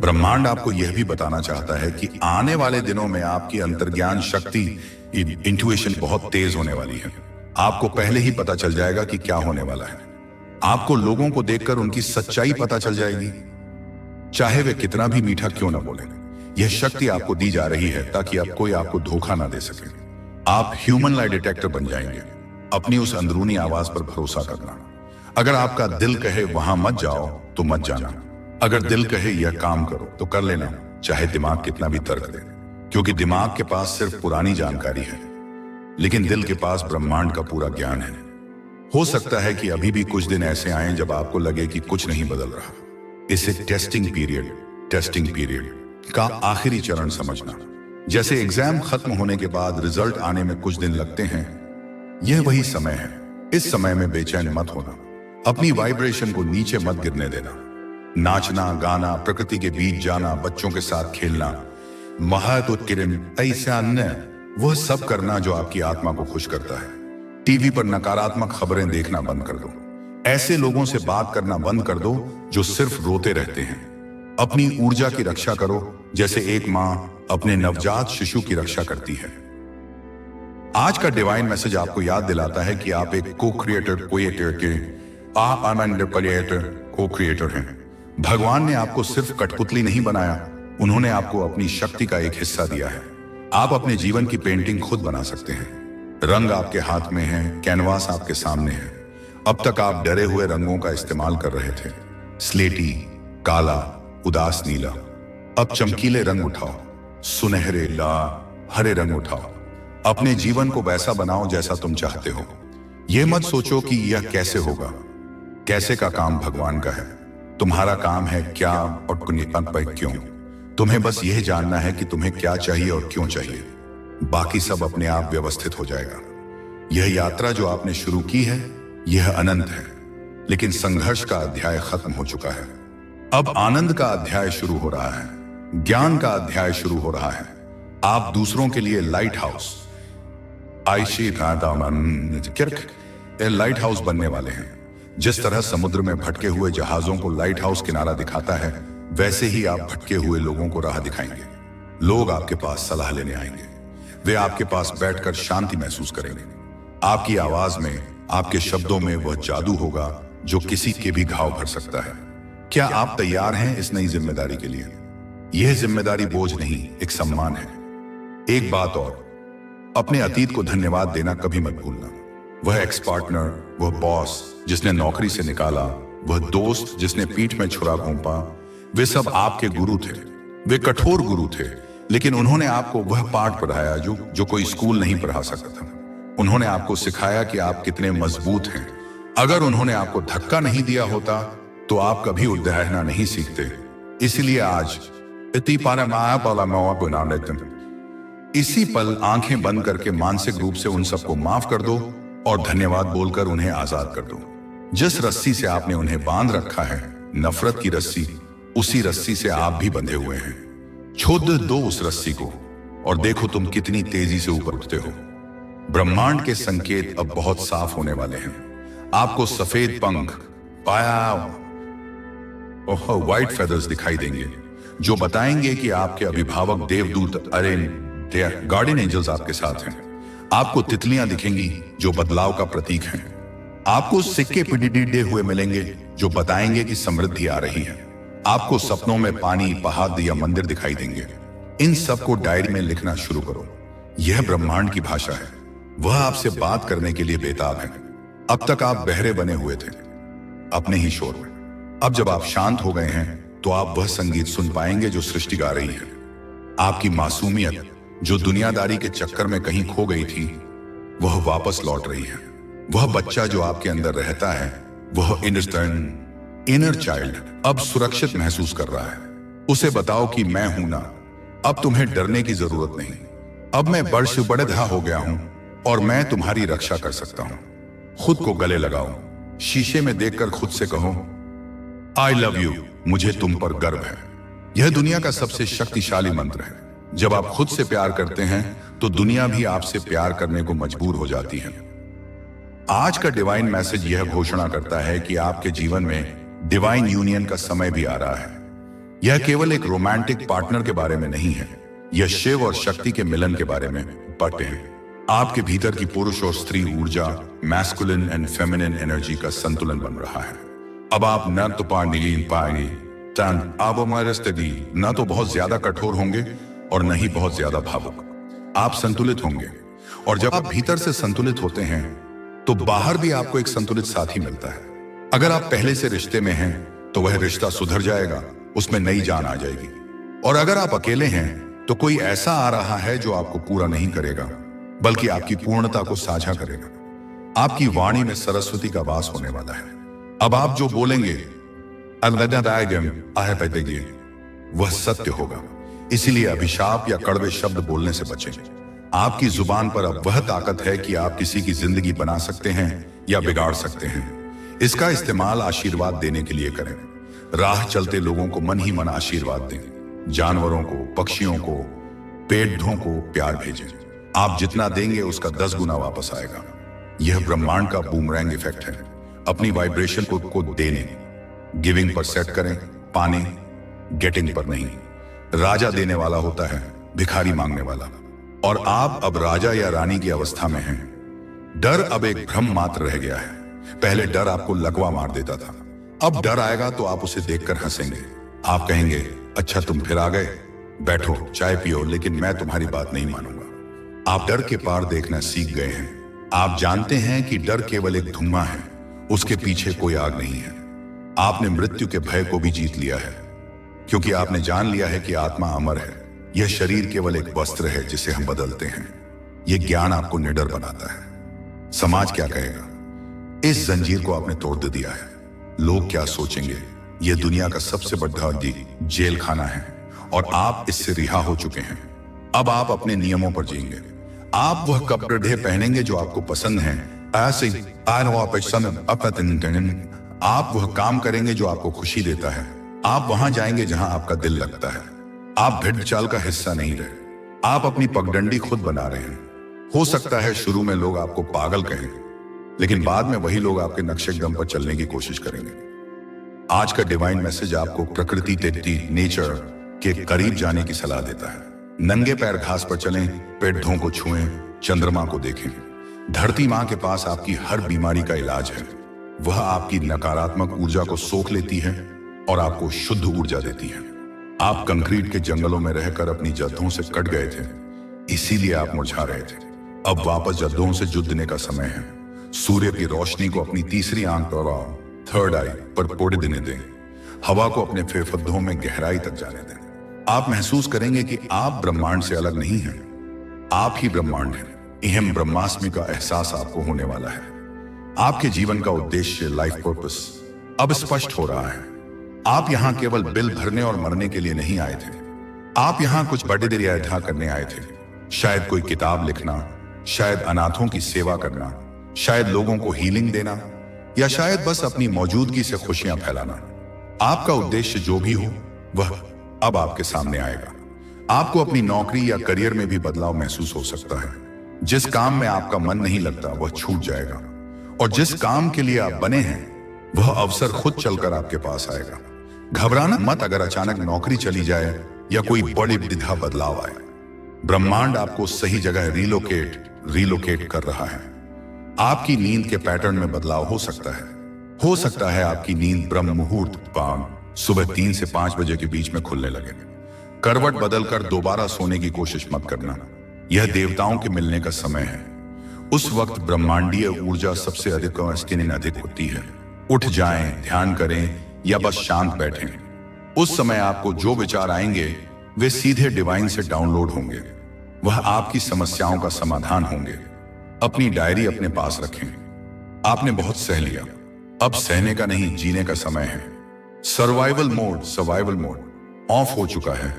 ब्रह्मांड आपको यह भी बताना चाहता है कि आने वाले दिनों में आपकी अंतर्ज्ञान शक्ति, इंट्यूशन बहुत तेज होने वाली है। आपको पहले ही पता चल जाएगा कि क्या होने वाला है। आपको लोगों को देखकर उनकी सच्चाई पता चल जाएगी, चाहे वे कितना भी मीठा क्यों ना बोले। यह शक्ति आपको दी जा रही है ताकि अब कोई आपको धोखा ना दे सके। आप ह्यूमन लाई डिटेक्टर बन जाएंगे। अपनी उस अंदरूनी आवाज पर भरोसा करना। अगर आपका दिल कहे वहां मत जाओ तो मत जाना। अगर दिल कहे यह काम करो तो कर लेना, चाहे दिमाग कितना भी तर्क दे। क्योंकि दिमाग के पास सिर्फ पुरानी जानकारी है, लेकिन दिल के पास ब्रह्मांड का पूरा ज्ञान है। हो सकता है कि अभी भी कुछ दिन ऐसे आए जब आपको लगे कि कुछ नहीं बदल रहा। इसे टेस्टिंग पीरियड का आखिरी चरण समझना। जैसे एग्जाम खत्म होने के बाद रिजल्ट आने में कुछ दिन लगते हैं, यह वही समय है। इस समय में बेचैन मत होना। अपनी वाइब्रेशन को नीचे मत गिरने देना। नाचना, गाना, प्रकृति के बीच जाना, बच्चों के साथ खेलना, महत्वकिरण ऐसा न वह सब करना जो आपकी आत्मा को खुश करता है। टीवी पर नकारात्मक खबरें देखना बंद कर दो। ऐसे लोगों से बात करना बंद कर दो जो सिर्फ रोते रहते हैं। अपनी ऊर्जा की रक्षा करो जैसे एक मां अपने नवजात शिशु की रक्षा करती है। आज का डिवाइन मैसेज आपको याद दिलाता है कि आप एक को क्रिएटर को-क्रिएटर हैं। भगवान ने आपको सिर्फ कठपुतली नहीं बनाया, उन्होंने आपको अपनी शक्ति का एक हिस्सा दिया है। आप अपने जीवन की पेंटिंग खुद बना सकते हैं। रंग आपके हाथ में है, कैनवास आपके सामने है। अब तक आप डरे हुए रंगों का इस्तेमाल कर रहे थे, स्लेटी, काला, उदास नीला। अब चमकीले रंग उठाओ, सुनहरे, हरे रंग उठाओ। अपने जीवन को वैसा बनाओ जैसा तुम चाहते हो। यह मत सोचो कि यह कैसे होगा। कैसे का काम भगवान का है, तुम्हारा काम है क्या और क्यों। तुम्हें बस यह जानना है कि तुम्हें क्या चाहिए और क्यों चाहिए। बाकी सब अपने आप व्यवस्थित हो जाएगा। यह यात्रा जो आपने शुरू की है यह अनंत है, लेकिन संघर्ष का अध्याय खत्म हो चुका है। अब आनंद का अध्याय शुरू हो रहा है, ज्ञान का अध्याय शुरू हो रहा है। आप दूसरों के लिए लाइट हाउस लाइट हाउस बनने वाले हैं। जिस तरह समुद्र में भटके हुए जहाजों को लाइट हाउस किनारा दिखाता है, वैसे ही आप भटके हुए लोगों को राह दिखाएंगे। लोग आपके पास सलाह लेने आएंगे, वे आपके पास बैठकर शांति महसूस करेंगे। आपकी आवाज में, आपके शब्दों में वह जादू होगा जो किसी के भी घाव भर सकता है। क्या आप तैयार हैं इस नई जिम्मेदारी के लिए? यह जिम्मेदारी बोझ नहीं, एक सम्मान है। एक बात और, अपने अतीत को धन्यवाद देना कभी मत भूलना। वह एक्स पार्टनर, वह बॉस जिसने नौकरी से निकाला, वह दोस्त जिसने पीठ में छुरा घोंपा, वे सब आपके गुरु थे। वे कठोर गुरु थे, लेकिन उन्होंने आपको वह पाठ पढ़ाया जो कोई स्कूल नहीं पढ़ा सकता था। उन्होंने आपको सिखाया कि आप कितने मजबूत हैं। अगर उन्होंने आपको धक्का नहीं दिया होता तो आप कभी उद्धारना नहीं सीखते। इसलिए आज इसी पल आंखें बंद करके मानसिक रूप से उन सबको माफ कर दो और धन्यवाद बोलकर उन्हें आजाद कर दो। जिस रस्सी से आपने उन्हें बांध रखा है, नफरत की रस्सी, उसी रस्सी से आप भी बंधे हुए हैं। छोड़ दो उस रस्सी को और देखो तुम कितनी तेजी से ऊपर उठते हो। ब्रह्मांड के संकेत अब बहुत साफ होने वाले हैं। आपको सफेद पंख, व्हाइट फेदर्स दिखाई देंगे जो बताएंगे कि आपके अभिभावक देवदूत गार्डियन एंजल्स आपके साथ हैं। आपको तितलियां दिखेंगी जो बदलाव का प्रतीक हैं। आपको सिक्के पिटे हुए मिलेंगे जो बताएंगे कि समृद्धि आ रही है। आपको सपनों में पानी, पहाड़ या मंदिर दिखाई देंगे। इन सब को डायरी में लिखना शुरू करो। यह ब्रह्मांड की भाषा है, वह आपसे बात करने के लिए बेताब है। अब तक आप बहरे बने हुए थे अपने ही शोर में। अब जब आप शांत हो गए हैं तो आप वह संगीत सुन पाएंगे जो सृष्टि गा रही है। आपकी मासूमियत जो दुनियादारी के चक्कर में कहीं खो गई थी, वह वापस लौट रही है। वह बच्चा जो आपके अंदर रहता है, वह इनर चाइल्ड अब सुरक्षित महसूस कर रहा है। उसे बताओ कि मैं हूं ना, अब तुम्हें डरने की जरूरत नहीं। अब मैं बड़े हो गया हूं और मैं तुम्हारी रक्षा कर सकता हूं। खुद को गले लगाओ, शीशे में देखकर खुद से कहो, आई लव यू, मुझे तुम पर गर्व है। यह दुनिया का सबसे शक्तिशाली मंत्र है। जब आप खुद से प्यार करते हैं तो दुनिया भी आपसे प्यार करने को मजबूर हो जाती है। आज का डिवाइन मैसेज यह घोषणा करता है कि आपके जीवन में डिवाइन यूनियन का समय भी आ रहा है। यह केवल एक रोमांटिक पार्टनर के बारे में नहीं है, यह शिव और शक्ति के मिलन के बारे में बातें हैं। आपके भीतर की पुरुष और स्त्री ऊर्जा, मैस्कुलिन एंड फेमिनिन एनर्जी का संतुलन बन रहा है। अब आप न तो न तो बहुत ज्यादा कठोर होंगे और न ही बहुत ज्यादा भावुक। आप संतुलित होंगे, और जब आप भीतर से संतुलित होते हैं तो बाहर भी आपको एक संतुलित साथी मिलता है। अगर आप पहले से रिश्ते में हैं तो वह रिश्ता सुधर जाएगा, उसमें नई जान आ जाएगी। और अगर आप अकेले हैं तो कोई ऐसा आ रहा है जो आपको पूरा नहीं करेगा, बल्कि आपकी पूर्णता को साझा करेगा। आपकी वाणी में सरस्वती का वास होने वाला है। अब आप जो बोलेंगे वह सत्य होगा। इसीलिए अभिशाप या कड़वे शब्द बोलने से बचें। आपकी जुबान पर अब वह ताकत है कि आप किसी की जिंदगी बना सकते हैं या बिगाड़ सकते हैं। इसका इस्तेमाल आशीर्वाद देने के लिए करें। राह चलते लोगों को मन ही मन आशीर्वाद दें। जानवरों को, पक्षियों को, पेड़ों को प्यार भेजें। आप जितना देंगे उसका 10 गुना वापस आएगा। यह ब्रह्मांड का बूमरैंग इफेक्ट है। अपनी वाइब्रेशन को देने, गिविंग पर सेट करें, पाने, गेटिंग पर नहीं। राजा देने वाला होता है, भिखारी मांगने वाला। और आप अब राजा या रानी की अवस्था में हैं। डर अब एक भ्रम मात्र रह गया है। पहले डर आपको लकवा मार देता था, अब डर आएगा तो आप उसे देखकर हंसेंगे। आप कहेंगे, अच्छा तुम फिर आ गए, बैठो चाय पियो, लेकिन मैं तुम्हारी बात नहीं मानूंगा। आप डर के पार देखना सीख गए हैं। आप जानते हैं कि डर केवल एक धुआं है, उसके पीछे कोई आग नहीं है। आपने मृत्यु के भय को भी जीत लिया है, क्योंकि आपने जान लिया है कि आत्मा अमर है। यह शरीर केवल एक वस्त्र है जिसे हम बदलते हैं। यह ज्ञान आपको निडर बनाता है। समाज क्या कहेगा? इस जंजीर को आपने तोड़ दिया है। लोग क्या सोचेंगे? यह दुनिया का सबसे बड़ा जेल खाना है और आप इससे रिहा हो चुके हैं। अब आप अपने नियमों पर जिएंगे। आप वह कपड़े पहनेंगे जो आपको पसंद हैं। ऐसे आप वह काम करेंगे जो आपको खुशी देता है। आप वहां जाएंगे जहां आपका दिल लगता है। आप भिड़ चाल का हिस्सा नहीं रहे। आप अपनी पगडंडी खुद बना रहे हैं। हो सकता है शुरू में लोग आपको पागल कहें, लेकिन बाद में वही लोग आपके नक्शे कदम पर चलने की कोशिश करेंगे। आज का डिवाइन मैसेज आपको प्रकृति नेचर के करीब जाने की सलाह देता है। नंगे पैर घास पर चलें, पेड़ों को छुएं, चंद्रमा को देखें। धरती मां के पास आपकी हर बीमारी का इलाज है। वह आपकी नकारात्मक ऊर्जा को सोख लेती है और आपको शुद्ध ऊर्जा देती है। आप कंक्रीट के जंगलों में रहकर अपनी जद्दों से कट गए थे, इसीलिए आप मुरझा रहे थे। अब वापस जद्दों से जुड़ने का समय है। सूर्य की रोशनी को अपनी तीसरी आंख पर, थर्ड आई पर पोड़ देने दें। हवा को अपने फेफड़ों में गहराई तक जाने दें। आप महसूस करेंगे कि आप ब्रह्मांड से अलग नहीं हैं। आप ही ब्रह्मांड हैं। अहम ब्रह्मास्मि का एहसास आपको होने वाला है। आपके जीवन का उद्देश्य, लाइफ पर्पस अब स्पष्ट हो रहा है। आप यहां केवल बिल भरने और मरने के लिए नहीं आए थे। आप यहां कुछ बड़े दरिया करने आए थे। शायद कोई किताब लिखना, शायद अनाथों की सेवा करना, शायद लोगों को हीलिंग देना, या शायद बस अपनी मौजूदगी से खुशियां फैलाना। आपका उद्देश्य जो भी हो, वह अब आपके सामने आएगा। आपको अपनी नौकरी या करियर में भी बदलाव महसूस हो सकता है। जिस काम में आपका मन नहीं लगता वह छूट जाएगा, और जिस काम के लिए आप बने हैं वह अवसर खुद चलकर आपके पास आएगा। घबराना मत अगर अचानक नौकरी चली जाए या कोई बड़ी विधा बदलाव आए। ब्रह्मांड आपको सही जगह रिलोकेट कर रहा है। आपकी नींद के पैटर्न में बदलाव हो सकता है आपकी नींद ब्रह्म मुहूर्त सुबह 3 से 5 बजे के बीच में खुलने लगे। करवट बदलकर दोबारा सोने की कोशिश मत करना। यह देवताओं के मिलने का समय है। उस वक्त ब्रह्मांडीय ऊर्जा सबसे अधिक होती है। उठ जाएं, ध्यान करें या बस शांत बैठें। उस समय आपको जो विचार आएंगे वे सीधे डिवाइन से डाउनलोड होंगे। वह आपकी समस्याओं का समाधान होंगे। अपनी डायरी अपने पास रखें। आपने बहुत सह लिया, अब सहने का नहीं, जीने का समय है। सर्वाइवल मोड ऑफ हो चुका है।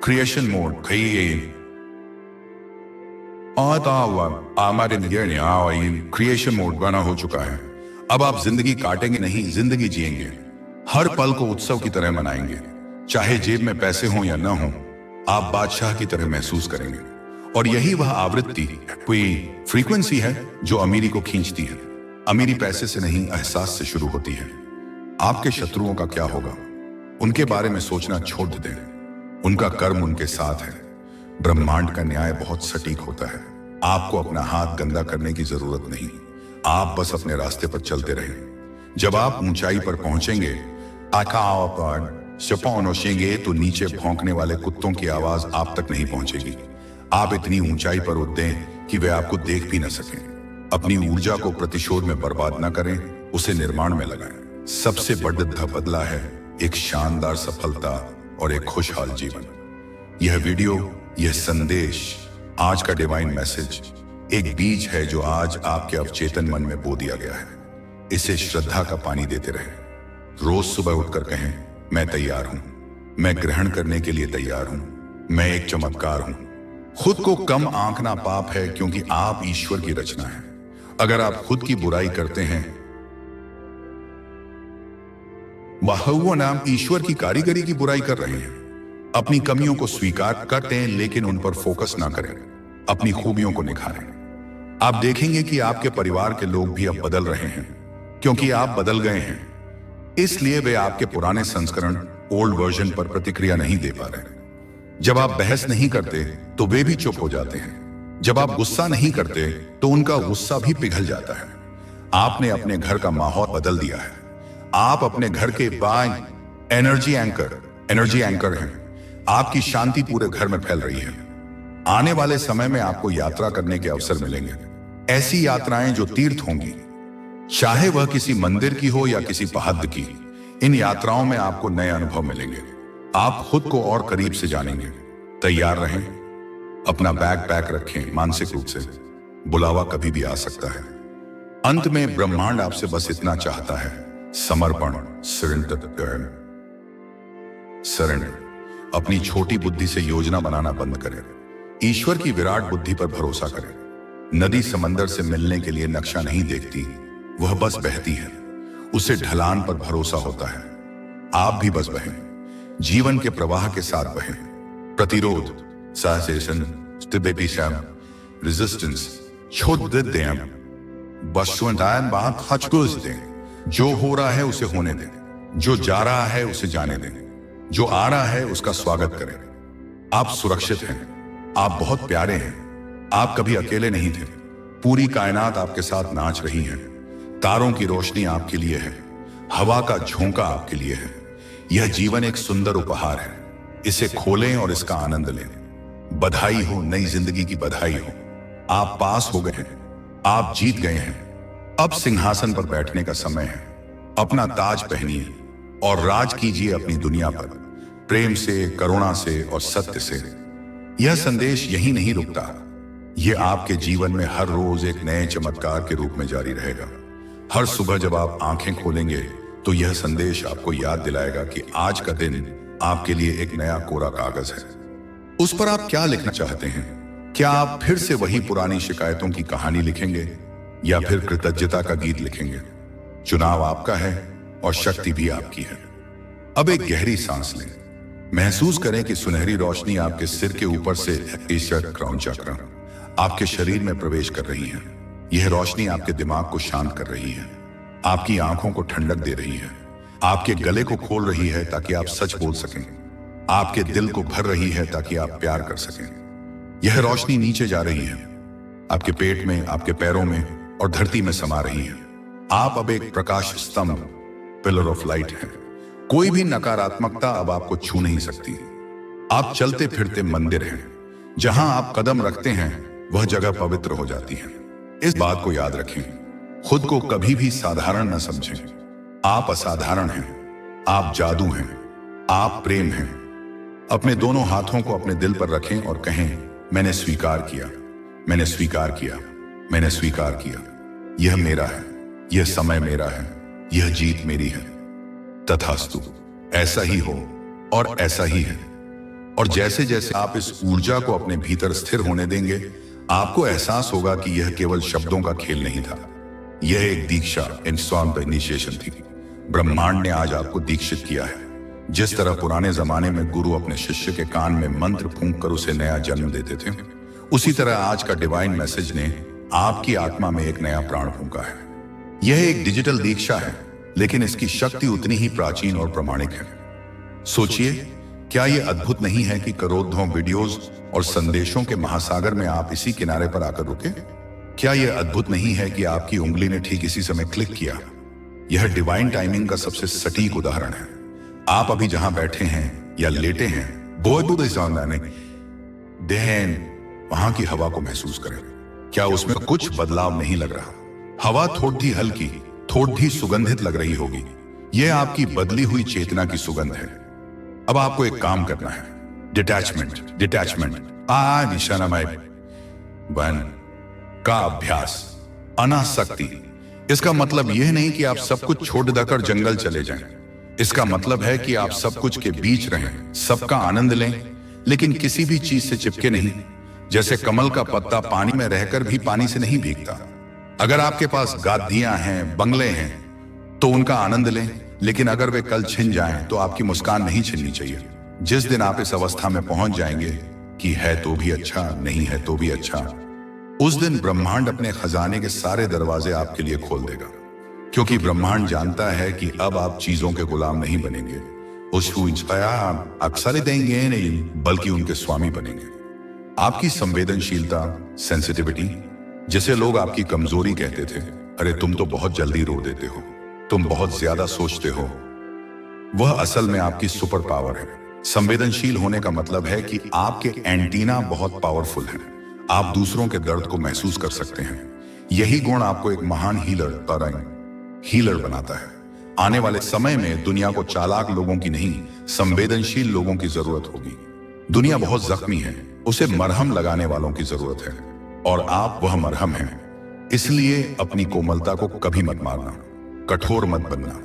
क्रिएशन मोड क्रिएशन मोड बना हो चुका है। अब आप जिंदगी काटेंगे नहीं, जिंदगी जिएंगे। हर पल को उत्सव की तरह मनाएंगे। चाहे जेब में पैसे हों या न हों, आप बादशाह की तरह महसूस करेंगे। और यही वह आवृत्ति, कोई फ्रीक्वेंसी है जो अमीरी को खींचती है। अमीरी पैसे से नहीं, एहसास से शुरू होती है। आपके शत्रुओं का क्या होगा? उनके बारे में सोचना छोड़ दें। उनका कर्म उनके साथ है। ब्रह्मांड का न्याय बहुत सटीक होता है। आपको अपना हाथ गंदा करने की जरूरत नहीं। आप बस अपने रास्ते पर चलते रहें। जब आप ऊंचाई पर पहुंचेंगे तो नीचे भौंकने वाले कुत्तों की आवाज आप तक नहीं पहुंचेगी। आप इतनी ऊंचाई पर उड़ें कि वे आपको देख भी न सकें। अपनी ऊर्जा को प्रतिशोध में बर्बाद न करें, उसे निर्माण में लगाएं। सबसे बड़ा बदला है एक शानदार सफलता और एक खुशहाल जीवन। यह वीडियो, यह संदेश, आज का डिवाइन मैसेज एक बीज है जो आज आपके अवचेतन मन में बो दिया गया है। इसे श्रद्धा का पानी देते रहें। रोज सुबह उठकर कहें, मैं तैयार हूं, मैं ग्रहण करने के लिए तैयार हूं, मैं एक चमत्कार हूं। खुद को कम आंकना पाप है, क्योंकि आप ईश्वर की रचना है। अगर आप खुद की बुराई करते हैं, वह नाम ईश्वर की कारीगरी की बुराई कर रहे हैं। अपनी कमियों को स्वीकार करते हैं लेकिन उन पर फोकस ना करें, अपनी खूबियों को निखारें। आप देखेंगे कि आपके परिवार के लोग भी अब बदल रहे हैं, क्योंकि आप बदल गए हैं। इसलिए वे आपके पुराने संस्करण ओल्ड वर्जन पर प्रतिक्रिया नहीं दे पा रहे। जब आप बहस नहीं करते तो वे भी चुप हो जाते हैं। जब आप गुस्सा नहीं करते तो उनका गुस्सा भी पिघल जाता है। आपने अपने घर का माहौल बदल दिया है। आप अपने घर के बाएं एनर्जी एंकर हैं। आपकी शांति पूरे घर में फैल रही है। आने वाले समय में आपको यात्रा करने के अवसर मिलेंगे। ऐसी यात्राएं जो तीर्थ होंगी, चाहे वह किसी मंदिर की हो या किसी पहाड़ की। इन यात्राओं में आपको नए अनुभव मिलेंगे। आप खुद को और करीब से जानेंगे। तैयार रहें, अपना बैग पैक रखें। मानसिक रूप से बुलावा कभी भी आ सकता है। अंत में ब्रह्मांड आपसे बस इतना चाहता है, समर्पण, सरेंडर। अपनी छोटी बुद्धि से योजना बनाना बंद करें। ईश्वर की विराट बुद्धि पर भरोसा करें। नदी समंदर से मिलने के लिए नक्शा नहीं देखती, वह बस बहती है। उसे ढलान पर भरोसा होता है। आप भी बस बहें, जीवन के प्रवाह के साथ बहें। प्रतिरोध, सहसेशन, रेजिस्टेंस छोड़ दें। जो हो रहा है उसे होने दें। जो जा रहा है उसे जाने दें। जो आ रहा है उसका स्वागत करें। आप सुरक्षित हैं। आप बहुत प्यारे हैं। आप कभी अकेले नहीं थे। पूरी कायनात आपके साथ नाच रही है। तारों की रोशनी आपके लिए है। हवा का झोंका आपके लिए है। यह जीवन एक सुंदर उपहार है। इसे खोलें और इसका आनंद लें। बधाई हो, नई जिंदगी की बधाई हो। आप पास हो गए हैं। आप जीत गए हैं। अब सिंहासन पर बैठने का समय है। अपना ताज पहनिए और राज कीजिए अपनी दुनिया पर, प्रेम से, करुणा से और सत्य से। यह संदेश यही नहीं रुकता। यह आपके जीवन में हर रोज एक नए चमत्कार के रूप में जारी रहेगा। हर सुबह जब आप आंखें खोलेंगे तो यह संदेश आपको याद दिलाएगा कि आज का दिन आपके लिए एक नया कोरा कागज है। उस पर आप क्या लिखना चाहते हैं? क्या आप फिर से वही पुरानी शिकायतों की कहानी लिखेंगे या फिर कृतज्ञता का गीत लिखेंगे? चुनाव आपका है और शक्ति भी आपकी है। अब एक गहरी सांस लें। महसूस करें कि सुनहरी रोशनी आपके सिर के ऊपर से ईश्वर क्राउन चक्र आपके शरीर में प्रवेश कर रही है। यह रोशनी आपके दिमाग को शांत कर रही है, आपकी आंखों को ठंडक दे रही है, आपके गले को खोल रही है ताकि आप सच बोल सकें, आपके दिल को भर रही है ताकि आप प्यार कर सकें। यह रोशनी नीचे जा रही है, आपके पेट में, आपके पैरों में और धरती में समा रही है। आप अब एक प्रकाश स्तंभ, पिलर ऑफ लाइट है। कोई भी नकारात्मकता अब आपको छू नहीं सकती। आप चलते फिरते मंदिर हैं। जहां आप कदम रखते हैं वह जगह पवित्र हो जाती है। इस बात को याद रखें, खुद को कभी भी साधारण न समझें। आप असाधारण हैं, आप जादू हैं, आप प्रेम हैं। अपने दोनों हाथों को अपने दिल पर रखें और कहें, मैंने स्वीकार किया, मैंने स्वीकार किया, मैंने स्वीकार किया। यह मेरा है, यह समय मेरा है, यह जीत मेरी है। तथास्तु, ऐसा ही हो और ऐसा ही है। और जैसे जैसे आप इस ऊर्जा को अपने भीतर स्थिर होने देंगे, आपको एहसास होगा कि यह केवल शब्दों का खेल नहीं था। यह एक दीक्षा, इनिशिएशन थी। ब्रह्मांड ने आज आपको दीक्षित किया है। जिस तरह पुराने जमाने में गुरु अपने शिष्य के कान में मंत्र फूंक कर उसे नया जन्म देते थे, उसी तरह आज का डिवाइन मैसेज ने आपकी आत्मा में एक नया प्राण फूंका है। यह एक डिजिटल दीक्षा है, लेकिन इसकी शक्ति उतनी ही प्राचीन और प्रमाणिक है। सोचिए, क्या यह अद्भुत नहीं है कि करोड़ों वीडियोस और संदेशों के महासागर में आप इसी किनारे पर आकर रुके? क्या यह अद्भुत नहीं है कि आपकी उंगली ने ठीक इसी समय क्लिक किया? यह डिवाइन टाइमिंग का सबसे सटीक उदाहरण है। आप अभी जहां बैठे हैं या लेटे हैं, वहां की हवा को महसूस करें। क्या उसमें कुछ बदलाव नहीं लग रहा? हवा थोड़ी हल्की, थोड़ी सुगंधित लग रही होगी। यह आपकी बदली हुई चेतना की सुगंध है। अब आपको एक काम करना है, डिटैचमेंट निशानामय बन का अभ्यास, अनासक्ति। इसका मतलब यह नहीं कि आप सब कुछ छोड़ देकर जंगल चले जाएं। इसका मतलब है कि आप सब कुछ के बीच रहें, सबका आनंद लें, लेकिन किसी भी चीज से चिपके नहीं। जैसे कमल का पत्ता पानी में रहकर भी पानी से नहीं भीगता। अगर आपके पास गादियां हैं, बंगले हैं, तो उनका आनंद लें, लेकिन अगर वे कल छिन जाएं तो आपकी मुस्कान नहीं छिननी चाहिए। जिस दिन आप इस अवस्था में पहुंच जाएंगे कि है तो भी अच्छा, नहीं है तो भी अच्छा, उस दिन ब्रह्मांड अपने खजाने के सारे दरवाजे आपके लिए खोल देगा। क्योंकि ब्रह्मांड जानता है कि अब आप चीजों के गुलाम नहीं बनेंगे, उसको अक्सर देंगे नहीं, बल्कि उनके स्वामी बनेंगे। आपकी संवेदनशीलता, सेंसिटिविटी, जिसे लोग आपकी कमजोरी कहते थे, अरे तुम तो बहुत जल्दी रो देते हो, तुम बहुत ज्यादा सोचते हो, वह असल में आपकी सुपर पावर है। संवेदनशील होने का मतलब है कि आपके एंटीना बहुत पावरफुल हैं। आप दूसरों के दर्द को महसूस कर सकते हैं। यही गुण आपको एक महान हीलर बनाता है। आने वाले समय में दुनिया को चालाक लोगों की नहीं, संवेदनशील लोगों की जरूरत होगी। दुनिया बहुत जख्मी है, उसे मरहम लगाने वालों की जरूरत है, और आप वह मरहम हैं। इसलिए अपनी कोमलता को कभी मत मारना, कठोर मत बनना।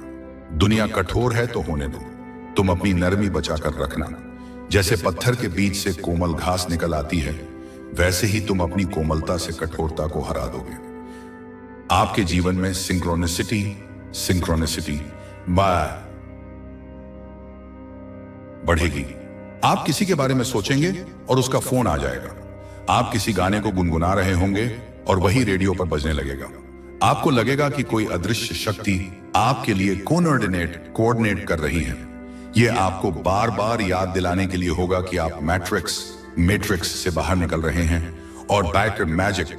दुनिया कठोर है तो होने दो, तुम अपनी नरमी बचाकर रखना। जैसे पत्थर के बीच से कोमल घास निकल आती है, वैसे ही तुम अपनी कोमलता से कठोरता को हरा दोगे। आपके जीवन में सिंक्रोनिसिटी बढ़ेगी। आप किसी के बारे में सोचेंगे और उसका फोन आ जाएगा। आप किसी गाने को गुनगुना रहे होंगे और वही रेडियो पर बजने लगेगा। आपको लगेगा कि कोई अदृश्य शक्ति आपके लिए कोऑर्डिनेट कर रही है। यह आपको बार बार याद दिलाने के लिए होगा कि आप मैट्रिक्स से बाहर निकल रहे हैं और बैक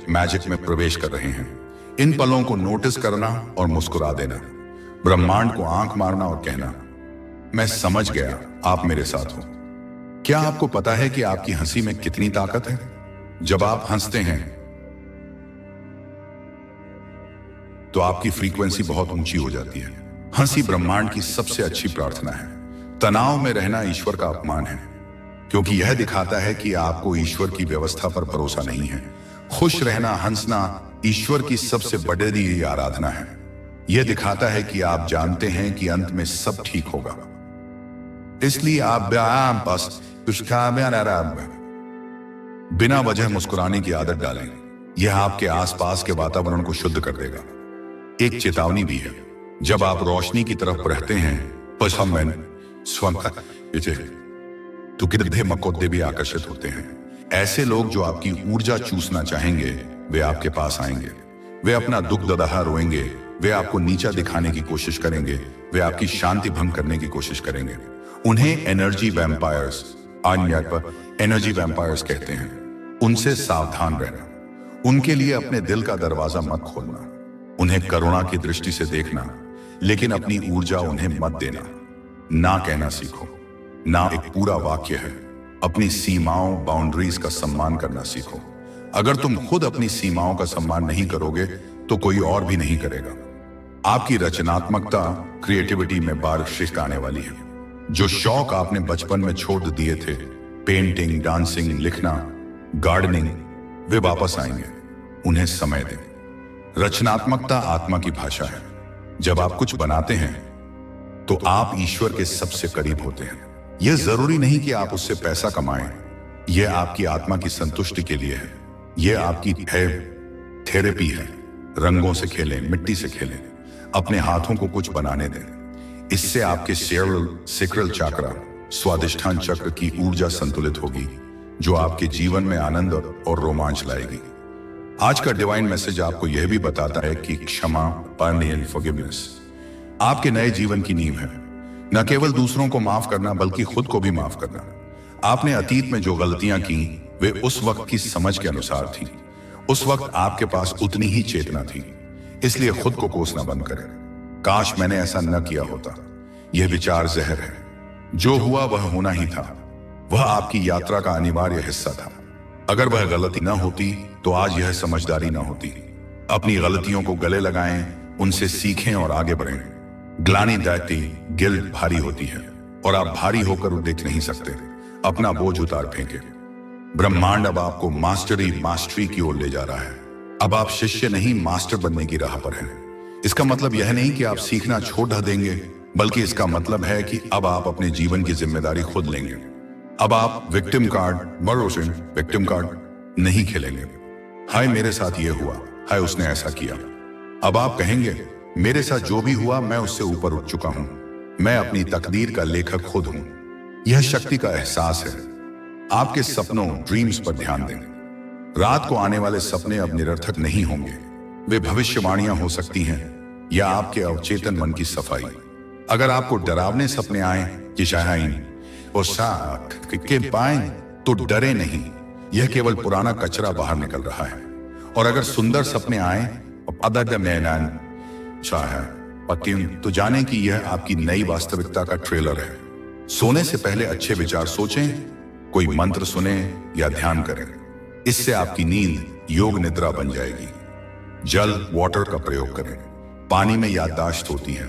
मैजिक में प्रवेश कर रहे हैं। इन पलों को नोटिस करना और मुस्कुरा देना, ब्रह्मांड को आंख मारना और कहना, मैं समझ गया, आप मेरे साथ हो। क्या आपको पता है कि आपकी हंसी में कितनी ताकत है? जब आप हंसते हैं तो आपकी फ्रीक्वेंसी बहुत ऊंची हो जाती है। हंसी ब्रह्मांड की सबसे अच्छी प्रार्थना है। तनाव में रहना ईश्वर का अपमान है, क्योंकि यह दिखाता है कि आपको ईश्वर की व्यवस्था पर भरोसा नहीं है। खुश रहना, हंसना ईश्वर की सबसे बड़ी आराधना है। यह दिखाता है कि आप जानते हैं कि अंत में सब ठीक होगा। इसलिए आप बिना वजह मुस्कुराने की आदत डालें। यह आपके आसपास के वातावरण को शुद्ध कर देगा। एक चेतावनी भी है, जब आप रोशनी की तरफ बढ़ते हैं तो गिद्धे मकोद्दे भी आकर्षित होते हैं। ऐसे लोग जो आपकी ऊर्जा चूसना चाहेंगे, वे आपके पास आएंगे। वे अपना दुख ददहा रोएंगे, वे आपको नीचा दिखाने की कोशिश करेंगे, वे आपकी शांति भंग करने की कोशिश करेंगे। उन्हें एनर्जी वैम्पायर्स कहते हैं। उनसे सावधान रहना। उनके लिए अपने दिल का दरवाजा मत खोलना। उन्हें करुणा की दृष्टि से देखना, लेकिन अपनी ऊर्जा उन्हें मत देना। ना कहना सीखो। ना एक पूरा वाक्य है। अपनी सीमाओं, बाउंड्रीज का सम्मान करना सीखो। अगर तुम खुद अपनी सीमाओं का सम्मान नहीं करोगे तो कोई और भी नहीं करेगा। आपकी रचनात्मकता, क्रिएटिविटी में बारिश आने वाली है। जो शौक आपने बचपन में छोड़ दिए थे, पेंटिंग, डांसिंग, लिखना, गार्डनिंग, वे वापस आएंगे। उन्हें समय दें। रचनात्मकता आत्मा की भाषा है। जब आप कुछ बनाते हैं तो आप ईश्वर के सबसे करीब होते हैं। यह जरूरी नहीं कि आप उससे पैसा कमाएं। यह आपकी आत्मा की संतुष्टि के लिए है। यह आपकी थेरेपी है। रंगों से खेलें, मिट्टी से खेलें, अपने हाथों को कुछ बनाने दें। इससे आपके सेक्रल चक्र, स्वादिष्ठान चक्र की ऊर्जा संतुलित होगी, जो आपके जीवन में आनंद और रोमांच लाएगी। आज का डिवाइन मैसेज आपको यह भी बताता है कि क्षमा, फॉरगिवनेस आपके नए जीवन की नींव है। न केवल दूसरों को माफ करना, बल्कि खुद को भी माफ करना। आपने अतीत में जो गलतियां की, वे उस वक्त की समझ के अनुसार थी। उस वक्त आपके पास उतनी ही चेतना थी। इसलिए खुद को कोसना बंद करें। काश मैंने ऐसा न किया होता। यह विचार जहर है। जो हुआ वह होना ही था। वह आपकी यात्रा का अनिवार्य हिस्सा था। अगर वह गलती न होती तो आज यह समझदारी न होती। अपनी गलतियों को गले लगाएं, उनसे सीखें और आगे बढ़ें। ग्लानि दैती, गिल्ट भारी होती है और आप भारी होकर देख नहीं सकते। अपना बोझ उतार फेंके। ब्रह्मांड अब आपको मास्टरी की ओर ले जा रहा है। अब आप शिष्य नहीं, मास्टर बनने की राह पर हैं। इसका मतलब यह नहीं कि आप सीखना छोड़ देंगे, बल्कि इसका मतलब है कि अब आप अपने जीवन की जिम्मेदारी खुद लेंगे। अब आप विक्टिम कार्ड नहीं खेलेंगे। हाय मेरे साथ ये हुआ, हाय उसने ऐसा किया। अब आप कहेंगे, मेरे साथ जो भी हुआ मैं उससे ऊपर उठ चुका हूं। मैं अपनी तकदीर का लेखक खुद हूं। यह शक्ति का एहसास है। आपके सपनों ड्रीम्स पर ध्यान दें। रात को आने वाले सपने अब निरर्थक नहीं होंगे। वे भविष्यवाणियां हो सकती हैं या आपके अवचेतन मन की सफाई। अगर आपको डरावने सपने आए कि शाहीन और साख के पाए तो डरे नहीं, यह केवल पुराना कचरा बाहर निकल रहा है। और अगर सुंदर सपने आए तो जाने कि यह आपकी नई वास्तविकता का ट्रेलर है। सोने से पहले अच्छे विचार सोचें, कोई मंत्र सुने या ध्यान करें। इससे आपकी नींद योग निद्रा बन जाएगी। जल वाटर का प्रयोग करें। पानी में याददाश्त होती है।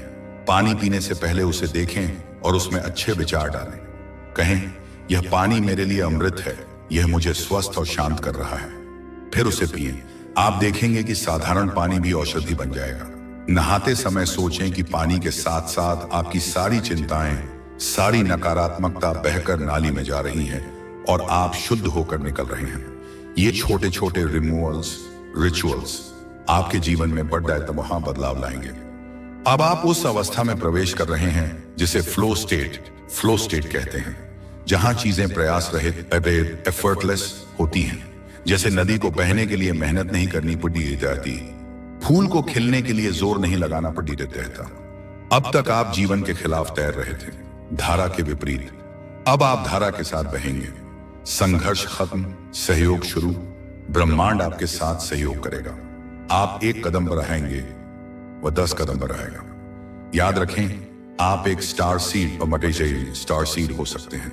पानी पीने से पहले उसे देखें और उसमें अच्छे विचार डालें। कहें, यह पानी मेरे लिए अमृत है, यह मुझे स्वस्थ और शांत कर रहा है। फिर उसे पिएं। आप देखेंगे कि साधारण पानी भी औषधि बन जाएगा। नहाते समय सोचें कि पानी के साथ साथ आपकी सारी चिंताएं, सारी नकारात्मकता बहकर नाली में जा रही है और आप शुद्ध होकर निकल रहे हैं। ये छोटे छोटे रिमूवल्स, रिचुअल्स आपके जीवन में बड़ा बदलाव लाएंगे। अब आप उस अवस्था में प्रवेश कर रहे हैं जिसे फ्लो स्टेट कहते हैं, जहां चीजें प्रयास रहित, एफर्टलेस होती हैं। जैसे नदी को बहने के लिए मेहनत नहीं करनी पड़ी जाती, फूल को खिलने के लिए जोर नहीं लगाना पड़ी रहता। अब तक आप जीवन के खिलाफ तैर रहे थे, धारा के विपरीत। अब आप धारा के साथ बहेंगे। संघर्ष खत्म, सहयोग शुरू। ब्रह्मांड आपके साथ सहयोग करेगा। आप एक कदम बढ़ाएंगे, वह 10 कदम बढ़ाएगा। याद रखें, आप एक स्टार सीड हो सकते हैं।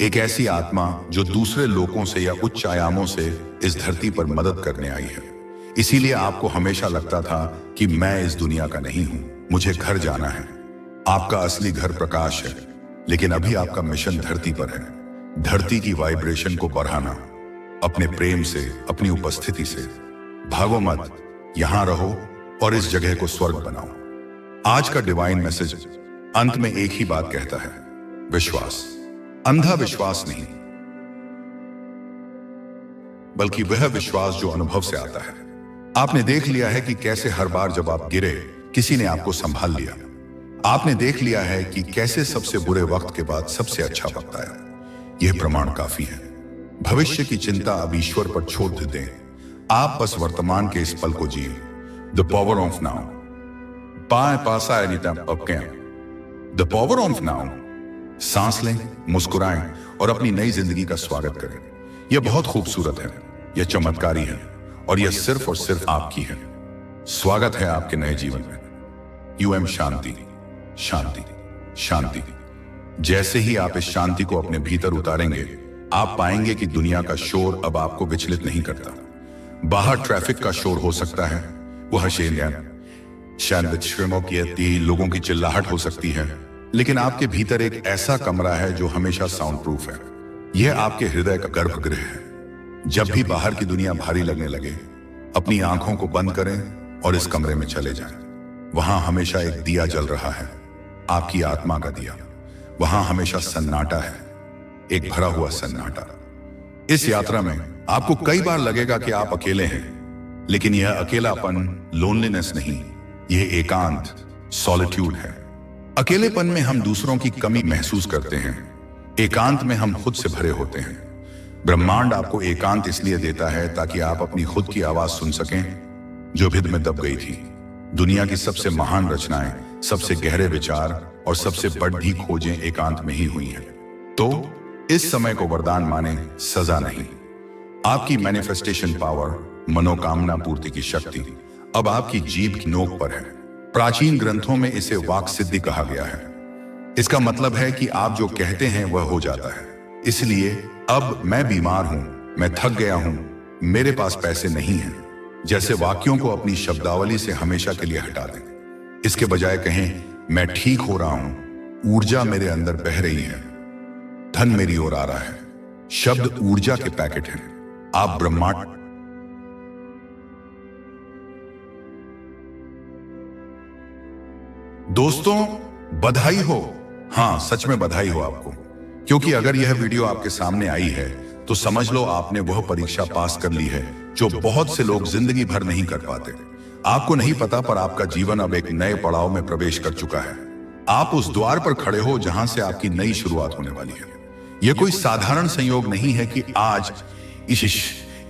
एक ऐसी आत्मा जो दूसरे लोगों से या उच्च आयामों से इस धरती पर मदद करने आई है। इसीलिए आपको हमेशा लगता था कि मैं इस दुनिया का नहीं हूं, मुझे घर जाना है। आपका असली घर प्रकाश है, लेकिन अभी आपका मिशन धरती पर है। धरती की वाइब्रेशन को बढ़ाना, अपने प्रेम से, अपनी उपस्थिति से। भागो मत, यहां रहो और इस जगह को स्वर्ग बनाओ। आज का डिवाइन मैसेज अंत में एक ही बात कहता है, विश्वास। अंधा विश्वास नहीं, बल्कि वह विश्वास जो अनुभव से आता है। आपने देख लिया है कि कैसे हर बार जब आप गिरे, किसी ने आपको संभाल लिया। आपने देख लिया है कि कैसे सबसे बुरे वक्त के बाद सबसे अच्छा वक्त आया। यह प्रमाण काफी है। भविष्य की चिंता अब ईश्वर पर छोड़ दें। आप बस वर्तमान के इस पल को जिए। The power of now. The power of now. सांस लें, मुस्कुराएं और अपनी नई जिंदगी का स्वागत करें। यह बहुत खूबसूरत है, यह चमत्कारी है और यह सिर्फ और सिर्फ आपकी है। स्वागत है आपके नए जीवन में। यूएम शांति, शांति, शांति। जैसे ही आप इस शांति को अपने भीतर उतारेंगे, आप पाएंगे कि दुनिया का शोर अब आपको विचलित नहीं करता। बाहर ट्रैफिक का शोर हो सकता है, वह लोगों की चिल्लाहट हो सकती है, लेकिन आपके भीतर एक ऐसा कमरा है जो हमेशा साउंड प्रूफ है। यह आपके हृदय का गर्भगृह है। जब भी बाहर की दुनिया भारी लगने लगे, अपनी आंखों को बंद करें और इस कमरे में चले जाएं। वहां हमेशा एक दिया जल रहा है, आपकी आत्मा का दिया। वहां हमेशा सन्नाटा है, एक भरा हुआ सन्नाटा। इस यात्रा में आपको कई बार लगेगा कि आप अकेले हैं, लेकिन यह अकेलापन लोनलीनेस नहीं, यह एकांत, सॉलिट्यूड है। अकेलेपन में हम दूसरों की कमी महसूस करते हैं, एकांत में हम खुद से भरे होते हैं। ब्रह्मांड आपको एकांत इसलिए देता है ताकि आप अपनी खुद की आवाज सुन सकें, जो भिद में दब गई थी। दुनिया की सबसे महान रचनाएं, सबसे गहरे विचार और सबसे बड़ी खोजें एकांत में ही हुई हैं। तो इस समय को वरदान माने, सजा नहीं। आपकी मैनिफेस्टेशन पावर, मनोकामना पूर्ति की शक्ति अब आपकी जीभ की नोक पर है। प्राचीन ग्रंथों में इसे वाक सिद्धि कहा गया है। इसका मतलब है कि आप जो कहते हैं वह हो जाता है। इसलिए अब मैं बीमार हूं, मैं थक गया हूं, मेरे पास पैसे नहीं हैं, जैसे वाक्यों को अपनी शब्दावली से हमेशा के लिए हटा दें। इसके बजाय कहें, मैं ठीक हो रहा हूं, ऊर्जा मेरे अंदर बह रही है, धन मेरी ओर आ रहा है। शब्द ऊर्जा के पैकेट हैं। आप ब्रह्मांड दोस्तों, बधाई हो। हां, सच में बधाई हो आपको, क्योंकि अगर यह वीडियो आपके सामने आई है तो समझ लो आपने वह परीक्षा पास कर ली है जो बहुत से लोग जिंदगी भर नहीं कर पाते। आपको नहीं पता, पर आपका जीवन अब एक नए पड़ाव में प्रवेश कर चुका है। आप उस द्वार पर खड़े हो जहां से आपकी नई शुरुआत होने वाली है। यह कोई साधारण संयोग नहीं है कि आज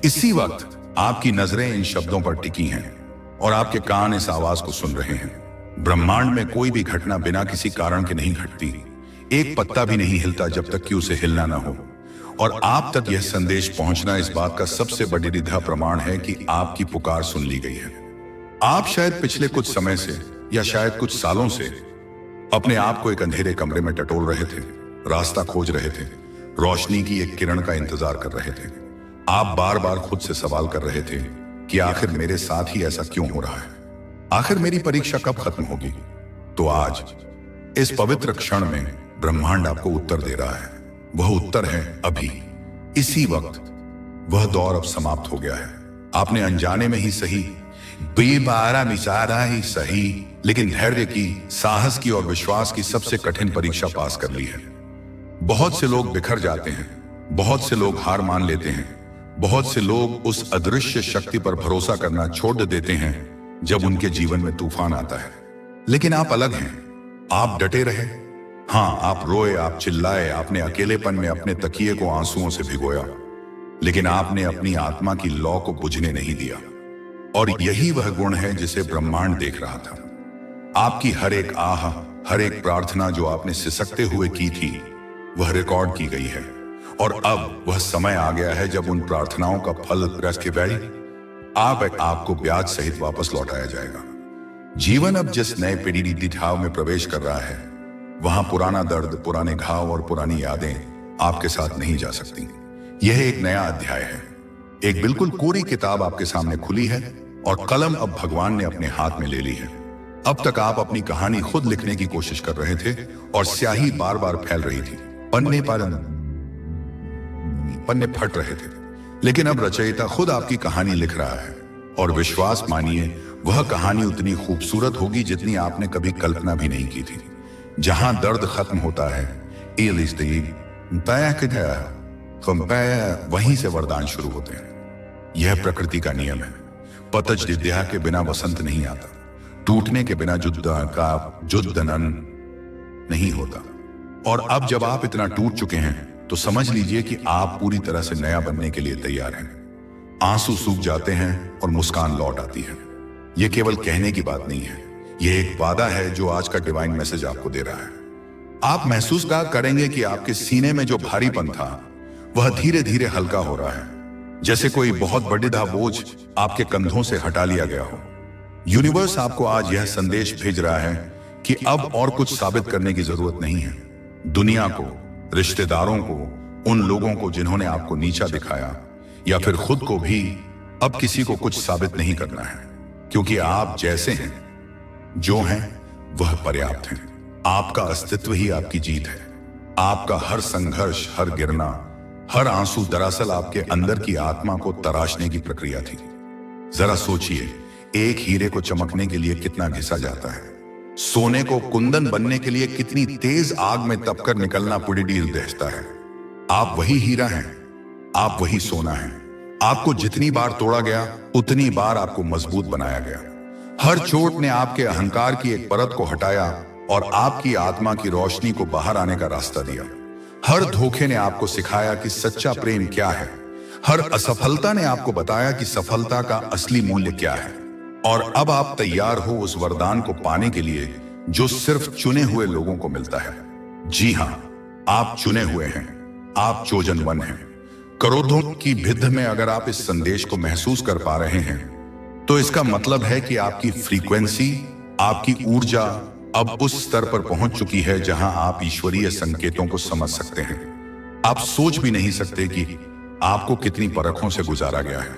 इसी वक्त आपकी नजरें इन शब्दों पर टिकी हैं और आपके कान इस आवाज को सुन रहे हैं। ब्रह्मांड में कोई भी घटना बिना किसी कारण के नहीं घटती। एक पत्ता भी नहीं हिलता जब तक कि उसे हिलना ना हो। और आप तक यह संदेश पहुंचना इस बात का सबसे बड़ा प्रमाण है कि आपकी पुकार सुन ली गई है। आप शायद पिछले कुछ समय से या शायद कुछ सालों से अपने आप को एक अंधेरे कमरे में टटोल रहे थे, रास्ता खोज रहे थे, रोशनी की एक किरण का इंतजार कर रहे थे। आप बार बार खुद से सवाल कर रहे थे कि आखिर मेरे साथ ही ऐसा क्यों हो रहा है, आखिर मेरी परीक्षा कब खत्म होगी। तो आज इस पवित्र क्षण में ब्रह्मांड आपको उत्तर दे रहा है। वह उत्तर है अभी, इसी वक्त। वह दौर अब समाप्त हो गया है। आपने अनजाने में ही सही, बेबारा निचारा ही सही, लेकिन धैर्य की, साहस की और विश्वास की सबसे कठिन परीक्षा पास कर ली है। बहुत से लोग बिखर जाते हैं, बहुत से लोग हार मान लेते हैं, बहुत से लोग उस अदृश्य शक्ति पर भरोसा करना छोड़ देते हैं जब उनके जीवन में तूफान आता है। लेकिन आप अलग हैं। आप डटे रहे। हाँ, आप रोए, आप चिल्लाए, आपने अकेलेपन में अपने तकिए को आंसुओं से भिगोया, लेकिन आपने अपनी आत्मा की लौ को बुझने नहीं दिया। और यही वह गुण है जिसे ब्रह्मांड देख रहा था। आपकी हर एक आह, हर एक प्रार्थना जो आपने सिसकते हुए की थी, वह रिकॉर्ड की गई है। और अब वह समय आ गया है जब उन प्रार्थनाओं का फल आपको ब्याज सहित वापस लौटाया जाएगा। जीवन अब जिस नए पीढ़ी दिठाव में प्रवेश कर रहा है, वहां पुराना दर्द, पुराने घाव और पुरानी यादें आपके साथ नहीं जा सकती। यह एक नया अध्याय है। एक बिल्कुल कोरी किताब आपके सामने खुली है और कलम अब भगवान ने अपने हाथ में ले ली है। अब तक आप अपनी कहानी खुद लिखने की कोशिश कर रहे थे और स्याही बार बार फैल रही थी, पन्ने फट रहे थे। लेकिन अब रचयिता खुद आपकी कहानी लिख रहा है और विश्वास मानिए, वह कहानी उतनी खूबसूरत होगी जितनी आपने कभी कल्पना भी नहीं की थी। जहां दर्द खत्म होता है, वहीं से वरदान शुरू होते हैं। यह प्रकृति का नियम है। पतझ दिद्या के बिना वसंत नहीं आता। टूटने के बिना जुद्दनन नहीं होता। और अब जब आप इतना टूट चुके हैं तो समझ लीजिए कि आप पूरी तरह से नया बनने के लिए तैयार हैं। आंसू सूख जाते हैं और मुस्कान लौट आती है। यह केवल कहने की बात नहीं है, यह एक वादा है जो आज का डिवाइन मैसेज आपको दे रहा है। आप महसूस करेंगे कि आपके सीने में जो भारीपन था वह धीरे धीरे हल्का हो रहा है, जैसे कोई बहुत बड़ा बोझ आपके कंधों से हटा लिया गया हो। यूनिवर्स आपको आज यह संदेश भेज रहा है कि अब और कुछ साबित करने की जरूरत नहीं है। दुनिया को, रिश्तेदारों को, उन लोगों को जिन्होंने आपको नीचा दिखाया, या फिर खुद को भी अब किसी को कुछ साबित नहीं करना है, क्योंकि आप जैसे हैं, जो हैं, वह पर्याप्त हैं। आपका अस्तित्व ही आपकी जीत है। आपका हर संघर्ष, हर गिरना, हर आंसू दरअसल आपके अंदर की आत्मा को तराशने की प्रक्रिया थी। जरा सोचिए, एक हीरे को चमकने के लिए कितना घिसा जाता है। सोने को कुंदन बनने के लिए कितनी तेज आग में तपकर निकलना दहता है। आप वही हीरा हैं, आप वही सोना हैं। आपको जितनी बार तोड़ा गया, उतनी बार आपको मजबूत बनाया गया। हर चोट ने आपके अहंकार की एक परत को हटाया और आपकी आत्मा की रोशनी को बाहर आने का रास्ता दिया। हर धोखे ने आपको सिखाया कि सच्चा प्रेम क्या है। हर असफलता ने आपको बताया कि सफलता का असली मूल्य क्या है। और अब आप तैयार हो उस वरदान को पाने के लिए जो सिर्फ चुने हुए लोगों को मिलता है। जी हां, आप चुने हुए हैं, आप चोजन वन हैं। करोड़ों की भिद्ध में अगर आप इस संदेश को महसूस कर पा रहे हैं, तो इसका मतलब है कि आपकी फ्रीक्वेंसी, आपकी ऊर्जा अब उस स्तर पर पहुंच चुकी है जहां आप ईश्वरीय संकेतों को समझ सकते हैं। आप सोच भी नहीं सकते कि आपको कितनी परखों से गुजारा गया है।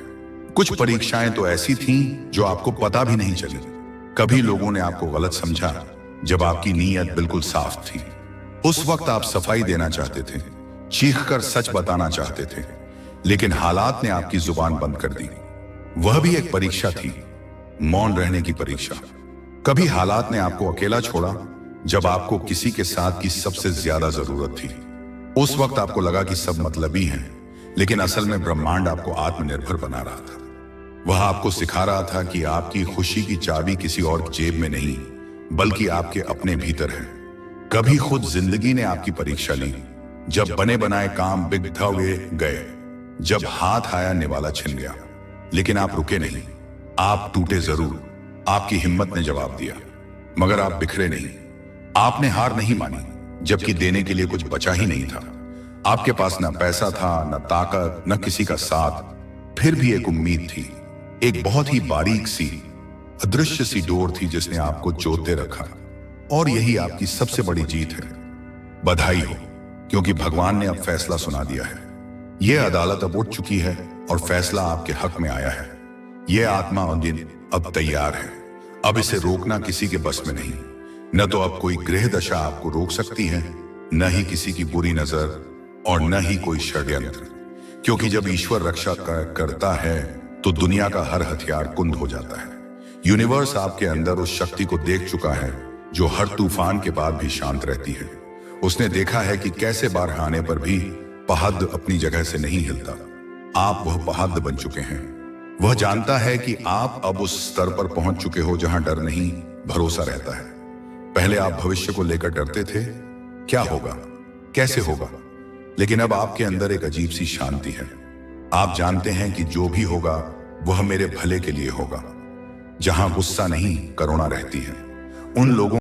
कुछ परीक्षाएं तो ऐसी थीं जो आपको पता भी नहीं चली। कभी लोगों ने आपको गलत समझा जब आपकी नीयत बिल्कुल साफ थी। उस वक्त आप सफाई देना चाहते थे, चीखकर सच बताना चाहते थे, लेकिन हालात ने आपकी जुबान बंद कर दी। वह भी एक परीक्षा थी, मौन रहने की परीक्षा। कभी हालात ने आपको अकेला छोड़ा जब आपको किसी के साथ की सबसे ज्यादा जरूरत थी। उस वक्त आपको लगा कि सब मतलबी हैं, लेकिन असल में ब्रह्मांड आपको आत्मनिर्भर बना रहा था। वह आपको सिखा रहा था कि आपकी खुशी की चाबी किसी और जेब में नहीं, बल्कि आपके अपने भीतर है। कभी खुद जिंदगी ने आपकी परीक्षा ली, जब बने बनाए काम बिगड़े गए, जब हाथ आया निवाला छिन गया, लेकिन आप रुके नहीं। आप टूटे जरूर, आपकी हिम्मत ने जवाब दिया, मगर आप बिखरे नहीं। आपने हार नहीं मानी, जबकि देने के लिए कुछ बचा ही नहीं था। आपके पास ना पैसा था, ना ताकत, न किसी का साथ, फिर भी एक उम्मीद थी, एक बहुत ही बारीक सी अदृश्य सी डोर थी जिसने आपको जोते रखा। और यही आपकी सबसे बड़ी जीत है। बधाई हो, क्योंकि भगवान ने अब फैसला सुना दिया है। यह अदालत अब उठ चुकी है और फैसला आपके हक में आया है। यह आत्मा और दिन अब तैयार है। अब इसे रोकना किसी के बस में नहीं। न तो अब कोई ग्रह दशा आपको रोक सकती है, न ही किसी की बुरी नजर, और न ही कोई षड्यंत्र। क्योंकि जब ईश्वर रक्षा करता है तो दुनिया का हर हथियार कुंद हो जाता है। यूनिवर्स आपके अंदर उस शक्ति को देख चुका है जो हर तूफान के बाद भी शांत रहती है। उसने देखा है कि कैसे बाढ़ आने पर भी पहाड़ अपनी जगह से नहीं हिलता। आप वह पहाड़ बन चुके हैं। वह जानता है कि आप अब उस स्तर पर पहुंच चुके हो जहां डर नहीं, भरोसा रहता है। पहले आप भविष्य को लेकर डरते थे, क्या होगा, कैसे होगा, लेकिन अब आपके अंदर एक अजीब सी शांति है। आप जानते हैं कि जो भी होगा वह मेरे भले के लिए होगा। जहां गुस्सा नहीं, करुणा रहती है। उन लोगों